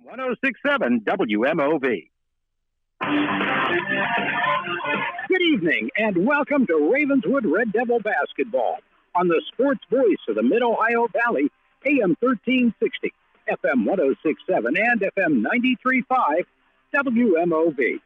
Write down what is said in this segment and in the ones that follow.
1067 WMOV. Good evening and welcome to Ravenswood Red Devil basketball on the sports voice of the Mid-Ohio Valley, AM 1360, FM 1067, and FM 93.5 WMOV.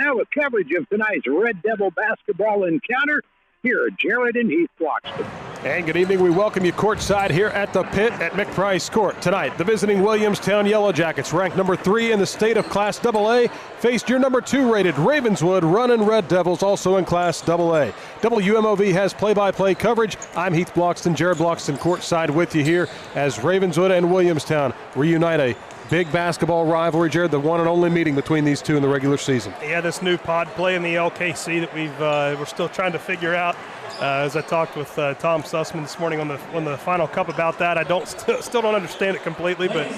Now with coverage of tonight's Red Devil basketball encounter, here are Jared and Heath Bloxton. And good evening. We welcome you courtside here at the Pit at McPrice Court. Tonight, the visiting Williamstown Yellow Jackets, ranked number 3 in the state of Class AA, faced your number 2 rated Ravenswood Runnin' Red Devils, also in Class AA. WMOV has play-by-play coverage. I'm Heath Bloxton, Jared Bloxton courtside with you here as Ravenswood and Williamstown reunite a big basketball rivalry, Jared, the one and only meeting between these two in the regular season. Yeah, this new pod play in the LKC that we're still trying to figure out. As I talked with Tom Sussman this morning on the Final Cup about that, I still don't understand it completely, but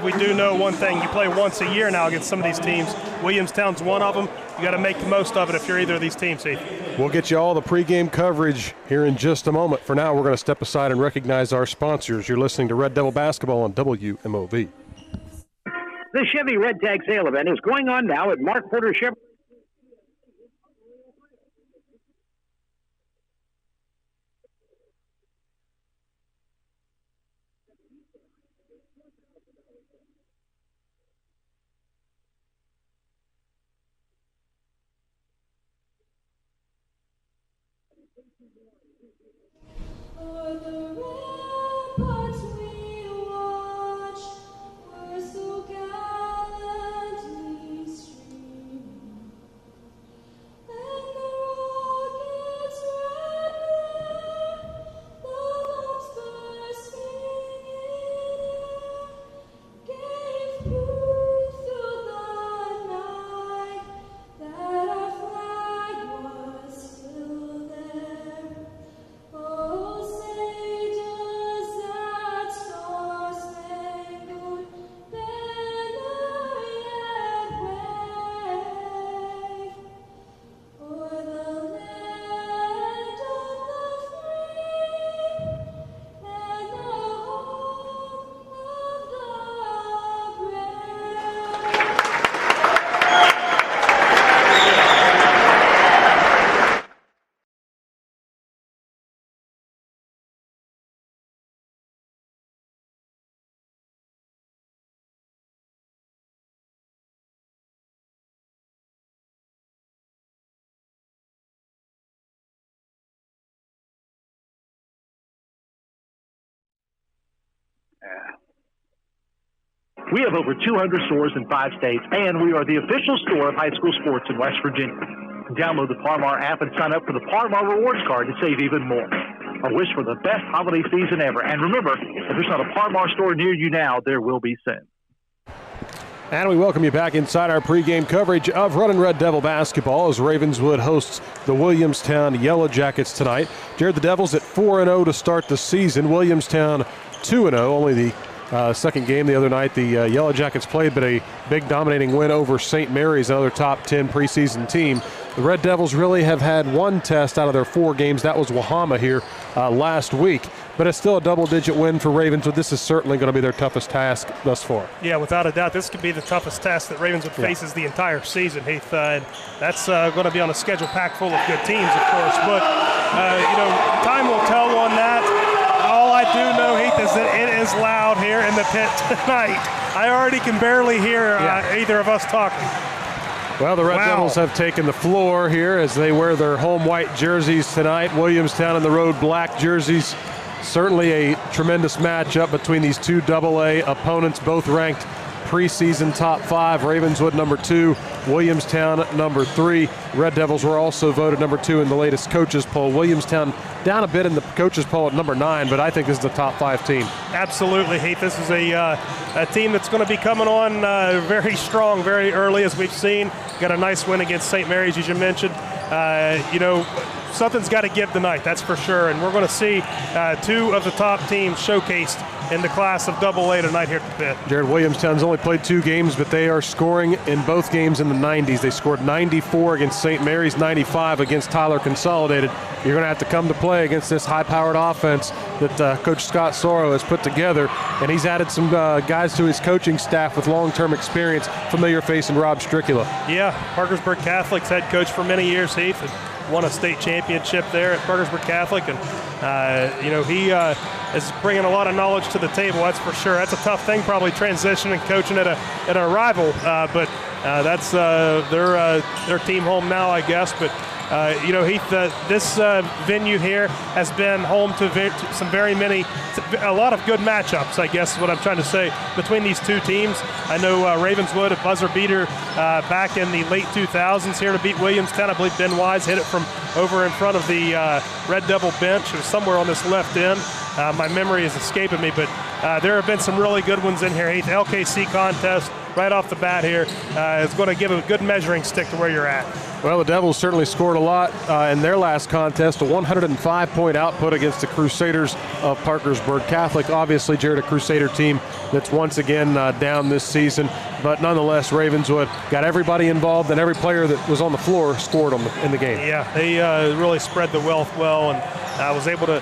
we do know one thing: you play once a year now against some of these teams. Williamstown's one of them. You got to make the most of it if you're either of these teams, Heath. We'll get you all the pregame coverage here in just a moment. For now, we're going to step aside and recognize our sponsors. You're listening to Red Devil Basketball on WMOV. The Chevy Red Tag Sale event is going on now at Mark Porter Chevrolet. For the ramparts we watch were so gallantly streaming, and the rockets' red glare, the bombs bursting in air, gave proof through the night that our flag was still there. Oh, say does that star-spangled banner yet wave o'er the land of the free and the home of the brave? We have over 200 stores in 5 states, and we are the official store of high school sports in West Virginia. Download the Par-Mar app and sign up for the Par-Mar Rewards Card to save even more. I wish for the best holiday season ever. And remember, if there's not a Par-Mar store near you now, there will be soon. And we welcome you back inside our pregame coverage of Runnin' Red Devil basketball as Ravenswood hosts the Williamstown Yellow Jackets tonight. Jared, the Devils at 4-0 to start the season. Williamstown 2-0, only the second game the other night. The Yellow Jackets played, but a big dominating win over St. Mary's, another top 10 preseason team. The Red Devils really have had one test out of their 4 games. That was Wahama here last week. But it's still a double-digit win for Ravenswood. This is certainly going to be their toughest task thus far. Yeah, without a doubt, this could be the toughest task that Ravenswood faces the entire season, Heath. And that's going to be on a schedule packed full of good teams, of course. But, time will tell on that. All I do know, Heath, is that it is loud here in the Pit tonight. I already can barely hear either of us talking. Well, the Red Devils have taken the floor here as they wear their home white jerseys tonight. Williamstown in the road black jerseys. Certainly a tremendous matchup between these two AA opponents, both ranked preseason top 5. Ravenswood number 2, Williamstown number 3. Red Devils were also voted number 2 in the latest coaches poll. Williamstown down a bit in the coaches poll at number 9, but I think this is the top 5 team. Absolutely, Heath. This is a team that's going to be coming on very strong, very early, as we've seen. Got a nice win against St. Mary's, as you mentioned. something's got to give tonight, that's for sure. And we're going to see two of the top teams showcased in the class of AA tonight here at the pit. Jared, Williamstown's only played 2 games, but they are scoring in both games in the 90s. They scored 94 against St. Mary's, 95 against Tyler Consolidated. You're going to have to come to play against this high-powered offense that Coach Scott Sorrow has put together, and he's added some guys to his coaching staff with long-term experience, familiar face in Rob Stricula. Yeah, Parkersburg Catholic's head coach for many years, Heath, and won a state championship there at Parkersburg Catholic, and he is bringing a lot of knowledge to the table, that's for sure. That's a tough thing, probably transitioning coaching at a rival, but that's their team home now, I guess. But Heath, this venue here has been home to a lot of good matchups, I guess is what I'm trying to say, between these two teams. I know Ravenswood, a buzzer beater back in the late 2000s here to beat Williamstown. I believe Ben Wise hit it from over in front of the Red Devil bench. It was somewhere on this left end. My memory is escaping me, but there have been some really good ones in here, Heath. LKC contest right off the bat here is going to give a good measuring stick to where you're at. Well, the Devils certainly scored a lot in their last contest, a 105-point output against the Crusaders of Parkersburg Catholic. Obviously, Jared, a Crusader team that's once again down this season. But nonetheless, Ravenswood got everybody involved, and every player that was on the floor scored in the game. Yeah, they really spread the wealth well, and was able to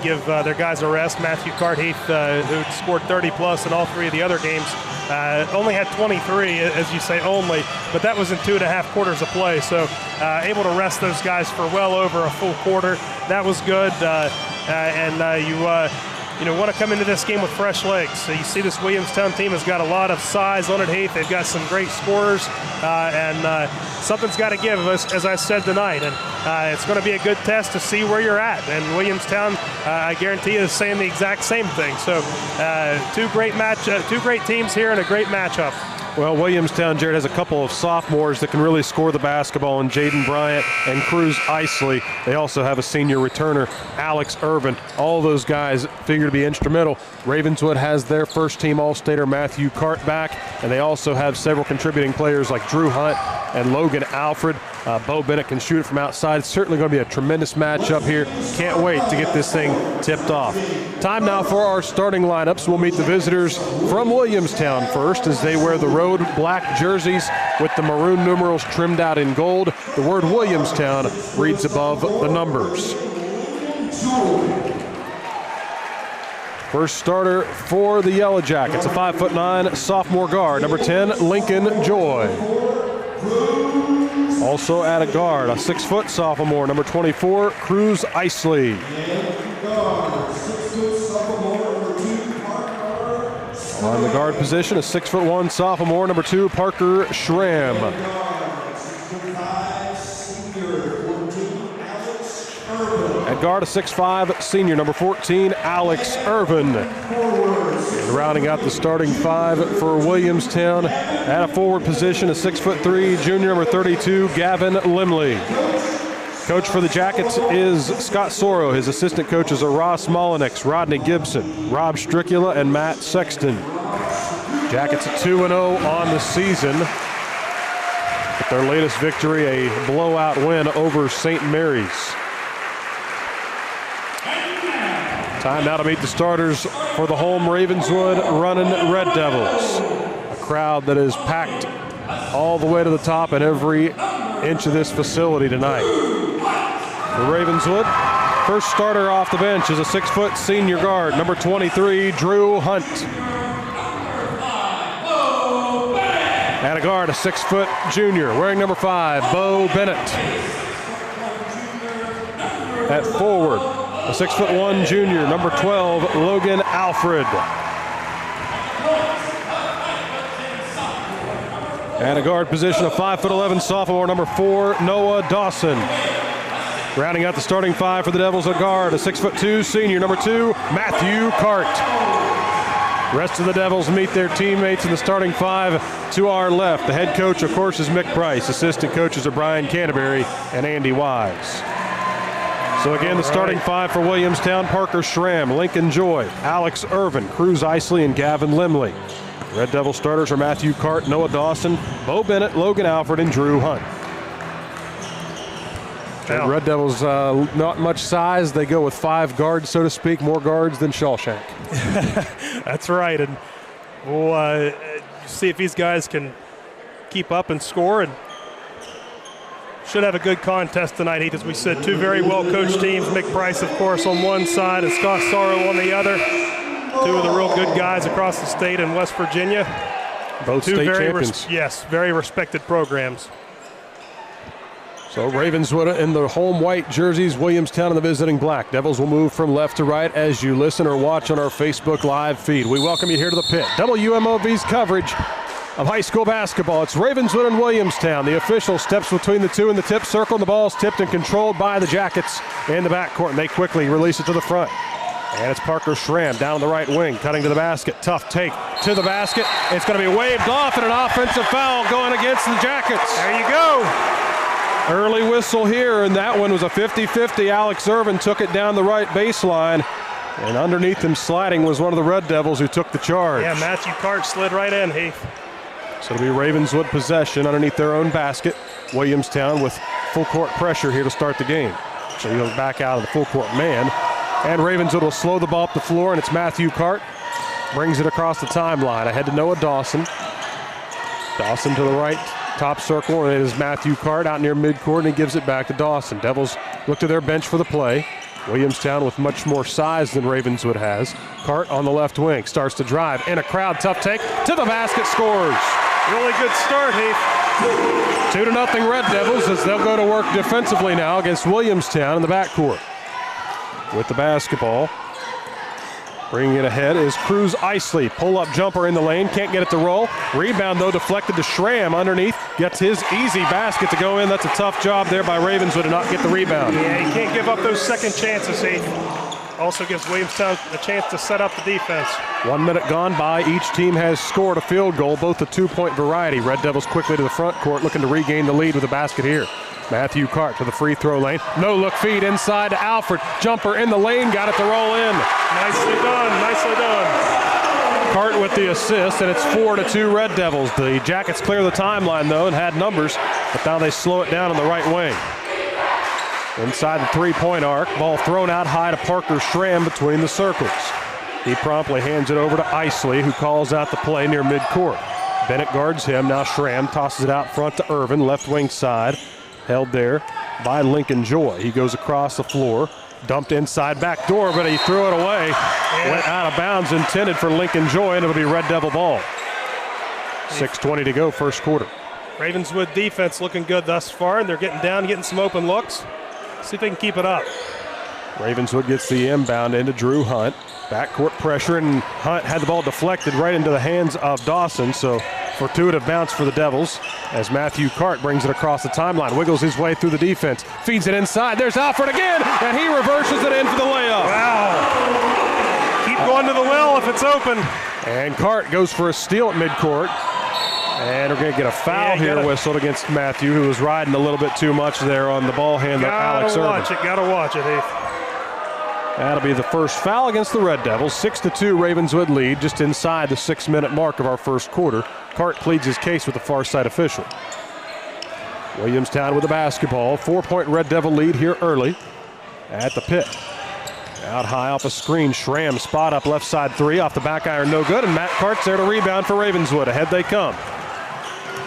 give their guys a rest. Matthew Cartheath, who scored 30-plus in all 3 of the other games, only had 23, as you say, only, but that was in 2.5 quarters of play. So able to rest those guys for well over a full quarter. That was good. You want to come into this game with fresh legs. So you see this Williamstown team has got a lot of size on it, Heath. They've got some great scorers, and something's got to give, as I said tonight. And it's going to be a good test to see where you're at. And Williamstown, I guarantee you, is saying the exact same thing. So two great teams here and a great matchup. Well, Williamstown, Jared, has a couple of sophomores that can really score the basketball in Jaden Bryant and Cruz Isley. They also have a senior returner, Alex Irvin. All those guys figure to be instrumental. Ravenswood has their first-team All-Stater Matthew Cart back, and they also have several contributing players like Drew Hunt and Logan Alfred. Bo Bennett can shoot it from outside. It's certainly going to be a tremendous matchup here. Can't wait to get this thing tipped off. Time now for our starting lineups. We'll meet the visitors from Williamstown first as they wear the road black jerseys with the maroon numerals trimmed out in gold. The word Williamstown reads above the numbers. First starter for the Yellow Jackets, a 5'9" sophomore guard, number 10, Lincoln Joy. Also at a guard, a 6' sophomore, number 24, Cruz Isley. On the guard position, a 6'1" sophomore, number 2, Parker Schramm. At guard, a 6'5" senior, number 14, Alex Irvin. And rounding out the starting 5 for Williamstown, at a forward position, a 6'3" junior, number 32, Gavin Limley. Coach for the Jackets is Scott Sorrow. His assistant coaches are Ross Molyneux, Rodney Gibson, Rob Stricula, and Matt Sexton. Jackets at 2-0 on the season. With their latest victory, a blowout win over St. Mary's. Time now to meet the starters for the home Ravenswood running Red Devils. A crowd that is packed all the way to the top in every inch of this facility tonight. For Ravenswood, first starter off the bench is a 6' senior guard, number 23, Drew Hunt. At a guard, a 6' junior, wearing number 5, Bo Bennett. At forward, a 6'1" junior, number 12, Logan Alfred. At a guard position, a 5'11" sophomore, number 4, Noah Dawson. Rounding out the starting 5 for the Devils at guard, a 6'2" senior, number 2, Matthew Cart. Rest of the Devils meet their teammates in the starting 5 to our left. The head coach, of course, is Mick Price. Assistant coaches are Brian Canterbury and Andy Wise. So again, the starting 5 for Williamstown: Parker Schramm, Lincoln Joy, Alex Irvin, Cruz Isley, and Gavin Limley. Red Devil starters are Matthew Cart, Noah Dawson, Bo Bennett, Logan Alfred, and Drew Hunt. Yeah. Red Devils, not much size. They go with 5 guards, so to speak, more guards than Shawshank. That's right. And we'll see if these guys can keep up and score. And should have a good contest tonight, Heath. As we said, 2 very well-coached teams. Mick Price, of course, on one side and Scott Sorrow on the other. 2 of the real good guys across the state in West Virginia. Both 2 state very champions. yes, very respected programs. So Ravenswood in the home white jerseys, Williamstown in the visiting black. Devils will move from left to right as you listen or watch on our Facebook Live feed. We welcome you here to the pit. WMOV's coverage of high school basketball. It's Ravenswood and Williamstown. The official steps between the 2 in the tip circle, and the ball is tipped and controlled by the Jackets in the backcourt, and they quickly release it to the front. And it's Parker Schramm down the right wing, cutting to the basket. Tough take to the basket. It's going to be waved off, and an offensive foul going against the Jackets. There you go. Early whistle here, and that one was a 50-50. Alex Irvin took it down the right baseline, and underneath him sliding was one of the Red Devils who took the charge. Yeah, Matthew Cart slid right in, Heath. So it'll be Ravenswood possession underneath their own basket. Williamstown with full court pressure here to start the game. So he goes back out of the full court man, and Ravenswood will slow the ball up the floor, and it's Matthew Cart. Brings it across the timeline. Ahead to Noah Dawson. Dawson to the right. Top circle, and it is Matthew Cart out near midcourt, and he gives it back to Dawson. Devils look to their bench for the play. Williamstown with much more size than Ravenswood has. Cart on the left wing, starts to drive, in a crowd, tough take, to the basket, scores. Really good start, Heath. 2-0 Red Devils as they'll go to work defensively now against Williamstown in the backcourt. With the basketball, bringing it ahead is Cruz Isley. Pull-up jumper in the lane, can't get it to roll. Rebound, though, deflected to Schramm underneath. Gets his easy basket to go in. That's a tough job there by Ravenswood to not get the rebound. Yeah, you can't give up those second chances, Heath. Also gives Williamstown a chance to set up the defense. 1 minute gone by. Each team has scored a field goal, both the 2-point variety. Red Devils quickly to the front court, looking to regain the lead with a basket here. Matthew Cart to the free throw lane. No look feed inside to Alfred. Jumper in the lane, got it to roll in. Nicely done, nicely done. Cart with the assist, and it's 4-2 Red Devils. The Jackets clear the timeline, though, and had numbers, but now they slow it down on the right wing. Inside the 3-point arc, ball thrown out high to Parker Schramm between the circles. He promptly hands it over to Isley, who calls out the play near midcourt. Bennett guards him. Now Schramm tosses it out front to Irvin, left wing side. Held there by Lincoln Joy. He goes across the floor, dumped inside back door, but he threw it away. Yeah. Went out of bounds, intended for Lincoln Joy, and it'll be Red Devil ball. 6:20 to go, first quarter. Ravenswood defense looking good thus far, and they're getting down, getting some open looks. See if they can keep it up. Ravenswood gets the inbound into Drew Hunt. Backcourt pressure, and Hunt had the ball deflected right into the hands of Dawson, so fortuitous bounce for the Devils as Matthew Cart brings it across the timeline, wiggles his way through the defense, feeds it inside. There's Alfred again, and he reverses it in for the layup. Wow. Keep going to the well if it's open. And Cart goes for a steal at midcourt. And we're going to get a foul here whistled against Matthew, who was riding a little bit too much there on the ball handler, Alex Irvin. Gotta watch it, Heath. That'll be the first foul against the Red Devils. 6-2 Ravenswood lead, just inside the 6-minute mark of our first quarter. Cart pleads his case with the far side official. Williamstown with the basketball. 4-point Red Devil lead here early at the pit. Out high off a screen, Schramm spot up left side 3 off the back iron, no good, and Matt Cart's there to rebound for Ravenswood. Ahead they come.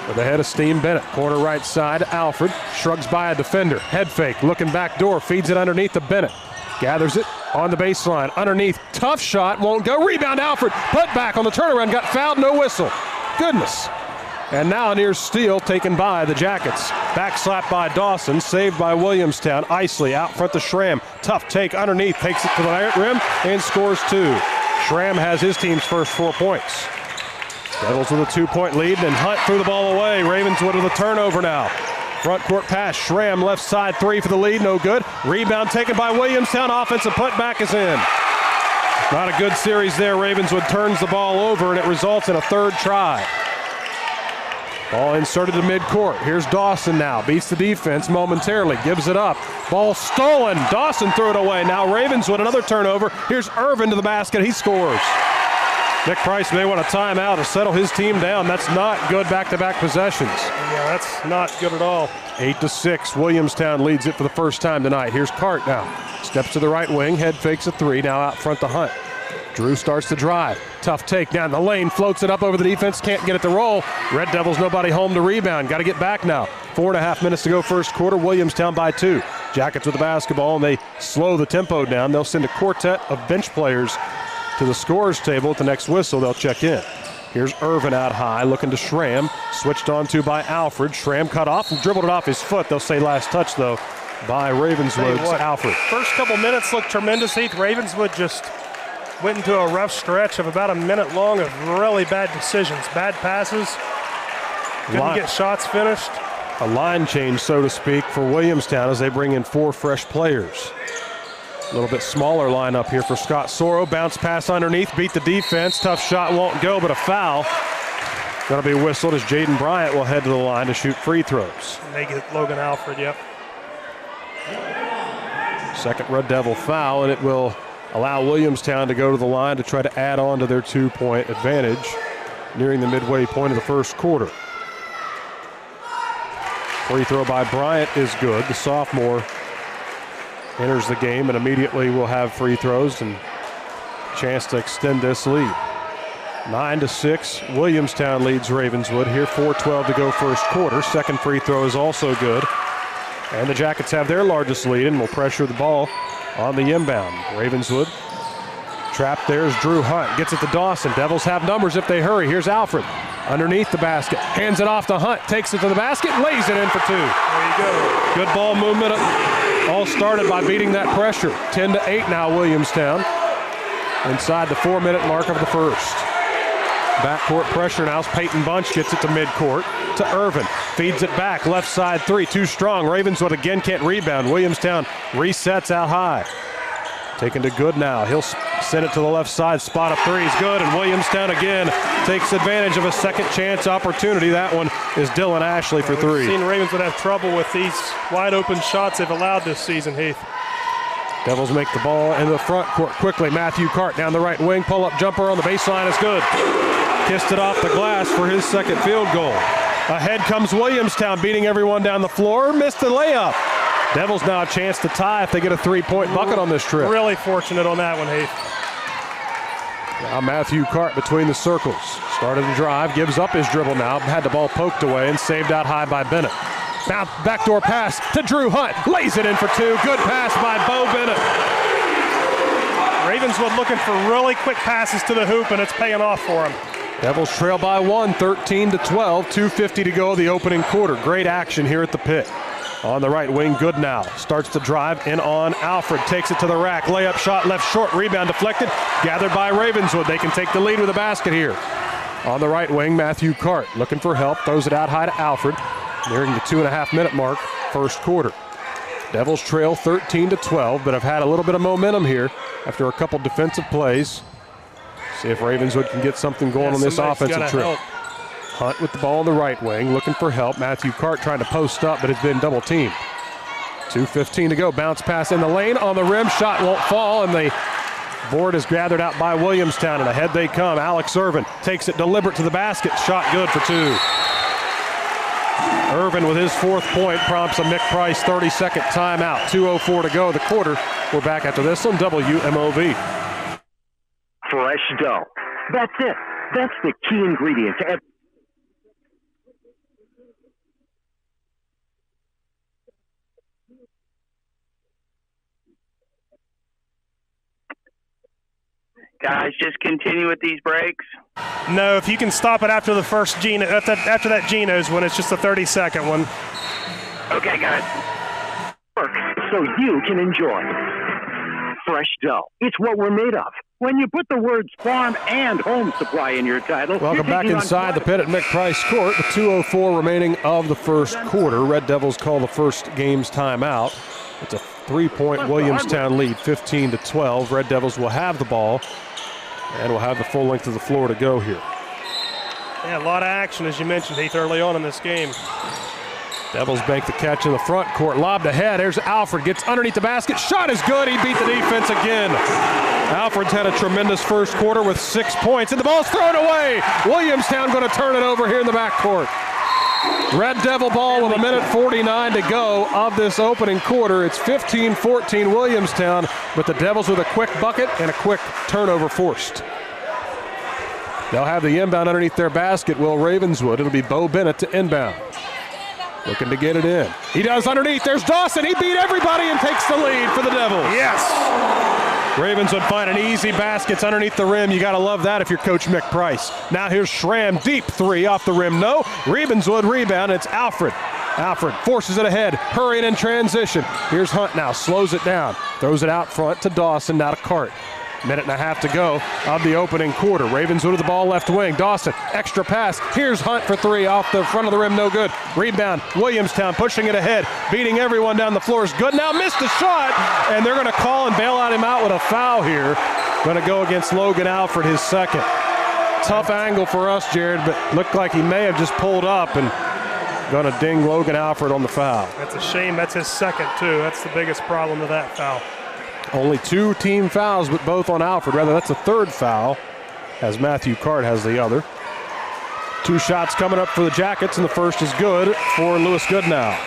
With the head of steam, Bennett, corner right side, Alfred shrugs by a defender. Head fake, looking back door, feeds it underneath to Bennett. Gathers it on the baseline, underneath, tough shot, won't go. Rebound, Alfred, put back on the turnaround, got fouled, no whistle. Goodness. And now near steal taken by the Jackets. Back slap by Dawson, saved by Williamstown. Isley out front to Schramm. Tough take underneath, takes it to the rim and scores 2. Schramm has his team's first 4 points. Devils with a 2-point lead, and Hunt threw the ball away. Ravenswood with a turnover now. Front court pass, Schramm left side 3 for the lead, no good. Rebound taken by Williamstown, offensive putback is in. Not a good series there. Ravenswood turns the ball over, and it results in a third try. Ball inserted to midcourt. Here's Dawson now. Beats the defense momentarily. Gives it up. Ball stolen. Dawson threw it away. Now Ravenswood, another turnover. Here's Irvin to the basket. He scores. Nick Price may want a timeout to settle his team down. That's not good back-to-back possessions. Yeah, that's not good at all. 8-6, Williamstown leads it for the first time tonight. Here's Cart now. Steps to the right wing, head fakes a three, now out front to Hunt. Drew starts to drive. Tough take down the lane, floats it up over the defense, can't get it to roll. Red Devils nobody home to rebound. Got to get back now. 4.5 minutes to go first quarter, Williamstown by 2. Jackets with the basketball, and they slow the tempo down. They'll send a quartet of bench players to the scorer's table. At the next whistle, they'll check in. Here's Irvin out high, looking to Schramm. Switched on to by Alfred. Schramm cut off and dribbled it off his foot. They'll say last touch, though, by Ravenswood's Alfred. First couple minutes looked tremendous, Heath. Ravenswood just went into a rough stretch of about a minute long of really bad decisions, bad passes. Couldn't get shots finished. A line change, so to speak, for Williamstown as they bring in 4 fresh players. A little bit smaller lineup here for Scott Soro. Bounce pass underneath, beat the defense. Tough shot won't go, but a foul. Going to be whistled as Jaden Bryant will head to the line to shoot free throws. They get Logan Alfred, yep. Second Red Devil foul, and it will allow Williamstown to go to the line to try to add on to their 2-point advantage nearing the midway point of the first quarter. Free throw by Bryant is good. The sophomore enters the game and immediately will have free throws and chance to extend this lead. 9-6, Williamstown leads Ravenswood here. 4:12 to go first quarter. Second free throw is also good. And the Jackets have their largest lead and will pressure the ball on the inbound. Ravenswood trapped. There's Drew Hunt. Gets it to Dawson. Devils have numbers if they hurry. Here's Alfred. Underneath the basket. Hands it off to Hunt. Takes it to the basket. Lays it in for 2. There you go. Good ball movement. All started by beating that pressure. 10-8 now, Williamstown. Inside the 4-minute mark of the first. Backcourt pressure now. Peyton Bunch gets it to midcourt to Irvin. Feeds it back. Left side 3. Too strong. Ravenswood again can't rebound. Williamstown resets out high. Taken to Good now. He'll send it to the left side. Spot of 3 is good. And Williamstown again takes advantage of a second chance opportunity. That one is Dylan Ashley for 3. We've seen Ravenswood have trouble with these wide open shots they've allowed this season, Heath. Devils make the ball into the front court quickly. Matthew Cart down the right wing. Pull-up jumper on the baseline is good. Kissed it off the glass for his second field goal. Ahead comes Williamstown, beating everyone down the floor. Missed the layup. Devils now a chance to tie if they get a 3-point bucket on this trip. Really fortunate on that one, Heath. Now Matthew Cart between the circles. Started to drive, gives up his dribble now. Had the ball poked away and saved out high by Bennett. Now backdoor pass to Drew Hunt. Lays it in for 2. Good pass by Bo Bennett. Ravenswood looking for really quick passes to the hoop, and it's paying off for them. Devils trail by 1, 13-12. 2:50 to go the opening quarter. Great action here at the pit. On the right wing, Good now. Starts to drive in on Alfred. Takes it to the rack. Layup shot left short. Rebound deflected. Gathered by Ravenswood. They can take the lead with a basket here. On the right wing, Matthew Cart looking for help. Throws it out high to Alfred. Nearing the 2.5-minute mark, first quarter. Devils trail 13-12, but have had a little bit of momentum here after a couple defensive plays. See if Ravenswood can get something going on this offensive trip. Help. Hunt with the ball on the right wing, looking for help. Matthew Cart trying to post up, but it's been double teamed. 2:15 to go. Bounce pass in the lane, on the rim. Shot won't fall, and the board is gathered out by Williamstown, and ahead they come. Alex Irvin takes it deliberate to the basket. Shot good for 2. Irvin with his 4th point prompts a Mick Price 30-second timeout. 2:04 to go the quarter. We're back after this on WMOV. Fresh dough. That's it. That's the key ingredient to every. Guys, just continue with these breaks. No, if you can stop it after the first Gino, after that Gino's one, it's just a 30-second one. Okay, guys. So you can enjoy fresh dough. It's what we're made of. When you put the words farm and home supply in your title. Welcome back inside the pit at Mick Price Court with 2:04 remaining of the first quarter. Red Devils call the first game's timeout. It's a 3-point Williamstown lead, 15-12. Red Devils will have the ball and will have the full length of the floor to go here. Yeah, a lot of action, as you mentioned, Heath, early on in this game. Devils bank the catch in the front court. Lobbed ahead. There's Alfred. Gets underneath the basket. Shot is good. He beat the defense again. Alfred's had a tremendous first quarter with 6 points. And the ball's thrown away. Williamstown going to turn it over here in the backcourt. Red Devil ball with 1:49 to go of this opening quarter. It's 15-14 Williamstown, but the Devils with a quick bucket and a quick turnover forced. They'll have the inbound underneath their basket, will Ravenswood. It'll be Bo Bennett to inbound. Looking to get it in. He does underneath. There's Dawson. He beat everybody and takes the lead for the Devils. Yes. Ravenswood finding easy baskets underneath the rim. You got to love that if you're Coach Mick Price. Now here's Schramm. Deep three off the rim. No. Ravenswood rebound. It's Alfred. Alfred forces it ahead. Hurrying in transition. Here's Hunt now. Slows it down. Throws it out front to Dawson. Now to Cart. Minute and a half to go of the opening quarter. Ravenswood with the ball left wing. Dawson, extra pass. Here's Hunt for three off the front of the rim, no good. Rebound, Williamstown pushing it ahead, beating everyone down the floor is good. Now missed the shot, and they're going to call and bail him out with a foul here. Going to go against Logan Alfred, his second. Tough angle for us, Jared, but looked like he may have just pulled up and going to ding Logan Alfred on the foul. That's a shame. That's his second, too. That's the biggest problem with that foul. Only 2 team fouls, but both on Alfred. Rather, that's a third foul, as Matthew Cart has the other. 2 shots coming up for the Jackets, and the first is good for Lewis Goodnow.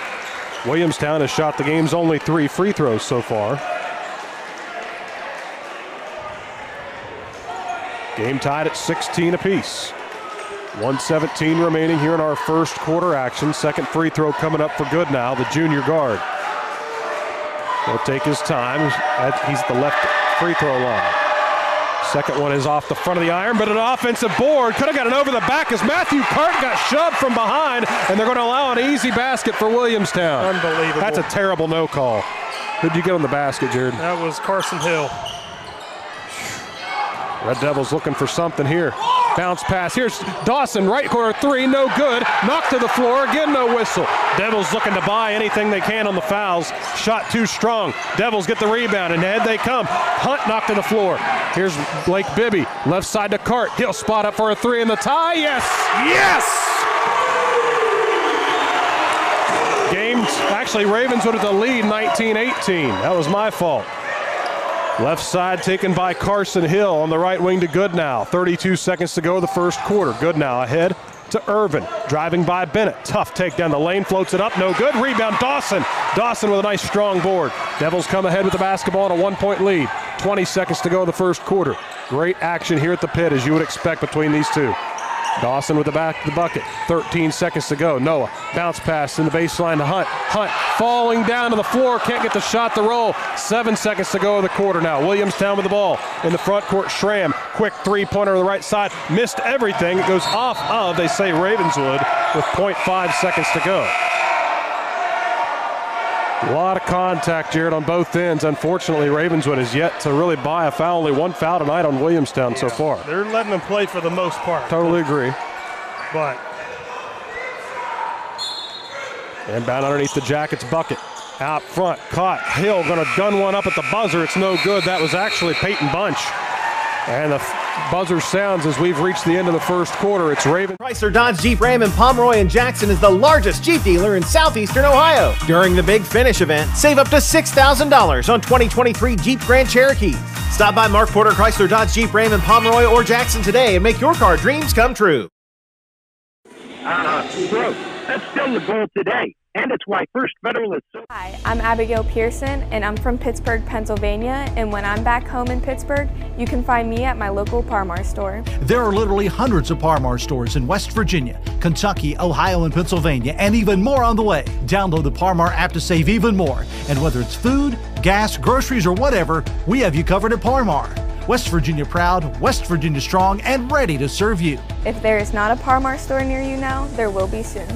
Williamstown has shot the game's only 3 free throws so far. Game tied at 16 apiece. 1:17 remaining here in our first quarter action. Second free throw coming up for Goodnow, the junior guard. He'll take his time. He's at the left free throw line. Second one is off the front of the iron, but an offensive board. Could have got it over the back as Matthew Cart got shoved from behind, and they're going to allow an easy basket for Williamstown. Unbelievable. That's a terrible no call. Who'd you get on the basket, Jared? That was Carson Hill. Red Devils looking for something here. Bounce pass. Here's Dawson, right corner three, no good. Knocked to the floor, again no whistle. Devils looking to buy anything they can on the fouls. Shot too strong. Devils get the rebound, and ahead they come. Hunt knocked to the floor. Here's Blake Bibby, left side to Cart. He'll spot up for a three in the tie. Yes! Yes! Actually, Ravenswood with the lead, 19-18. That was my fault. Left side taken by Carson Hill on the right wing to Goodnow. 32 seconds to go the first quarter. Goodnow ahead to Irvin. Driving by Bennett. Tough take down the lane. Floats it up. No good. Rebound Dawson. Dawson with a nice strong board. Devils come ahead with the basketball and a 1-point lead. 20 seconds to go the first quarter. Great action here at the pit as you would expect between these two. Dawson with the back of the bucket. 13 seconds to go. Noah, bounce pass in the baseline to Hunt. Hunt falling down to the floor. Can't get the shot to roll. 7 seconds to go in the quarter now. Williamstown with the ball in the front court. Schramm, quick three-pointer on the right side. Missed everything. It goes off of, they say, Ravenswood with 0.5 seconds to go. A lot of contact, Jared, on both ends. Unfortunately, Ravenswood has yet to really buy a foul. Only one foul tonight on Williamstown so far. They're letting them play for the most part. Totally agree. But inbound underneath the Jackets bucket. Out front, caught. Hill going to gun one up at the buzzer. It's no good. That was actually Peyton Bunch. And the buzzer sounds as we've reached the end of the first quarter. It's Raven. Chrysler Dodge Jeep Ram in Pomeroy and Jackson is the largest Jeep dealer in southeastern Ohio. During the Big Finish event, save up to $6,000 on 2023 Jeep Grand Cherokees. Stop by Mark Porter Chrysler Dodge Jeep Ram in Pomeroy or Jackson today and make your car dreams come true. Bro, that's still the goal today. And it's why First Federal is so... Hi, I'm Abigail Pearson, and I'm from Pittsburgh, Pennsylvania, and when I'm back home in Pittsburgh, you can find me at my local Par-Mar store. There are literally hundreds of Par-Mar stores in West Virginia, Kentucky, Ohio, and Pennsylvania, and even more on the way. Download the Par-Mar app to save even more. And whether it's food, gas, groceries, or whatever, we have you covered at Par-Mar. West Virginia proud, West Virginia strong, and ready to serve you. If there is not a Par-Mar store near you now, there will be soon.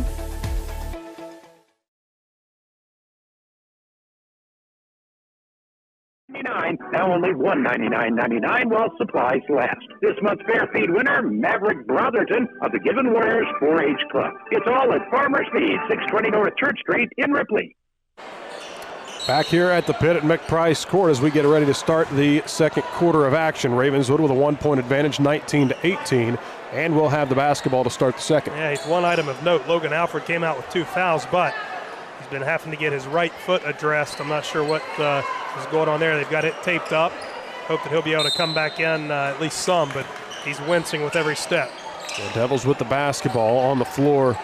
Now only $199.99 while supplies last. This month's Fair Feed winner, Maverick Brotherton of the Given Warriors 4-H Club. It's all at Farmers Feed, 620 North Church Street in Ripley. Back here at the pit at McPrice Court as we get ready to start the second quarter of action. Ravenswood with a 1-point advantage, 19-18, and we'll have the basketball to start the second. Yeah, one item of note, Logan Alfred came out with 2 fouls, but He's been having to get his right foot addressed. I'm not sure what is going on there. They've got it taped up. Hope that he'll be able to come back in at least some, but he's wincing with every step. The Devils with the basketball on the floor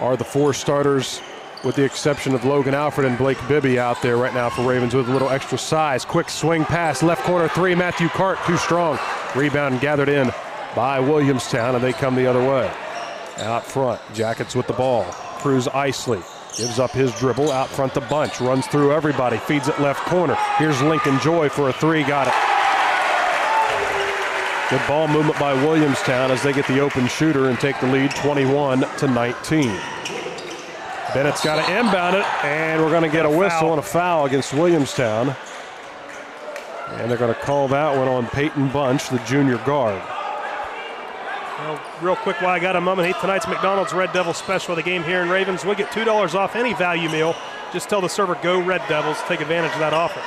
are the 4 starters, with the exception of Logan Alford and Blake Bibby out there right now for Ravenswood with a little extra size. Quick swing pass, left corner 3, Matthew Cart, too strong. Rebound gathered in by Williamstown, and they come the other way. Out front, Jackets with the ball. Cruz Isley gives up his dribble, out front the bunch, runs through everybody, feeds it left corner. Here's Lincoln Joy for a 3, got it. Good ball movement by Williamstown as they get the open shooter and take the lead 21-19. Bennett's got to inbound it, and we're going to get a whistle and a foul against Williamstown. And they're going to call that one on Peyton Bunch, the junior guard. Well, real quick while I got a moment, tonight's McDonald's Red Devil special of the game here in Ravenswood. Get $2 off any value meal. Just tell the server, go Red Devils. Take advantage of that offer.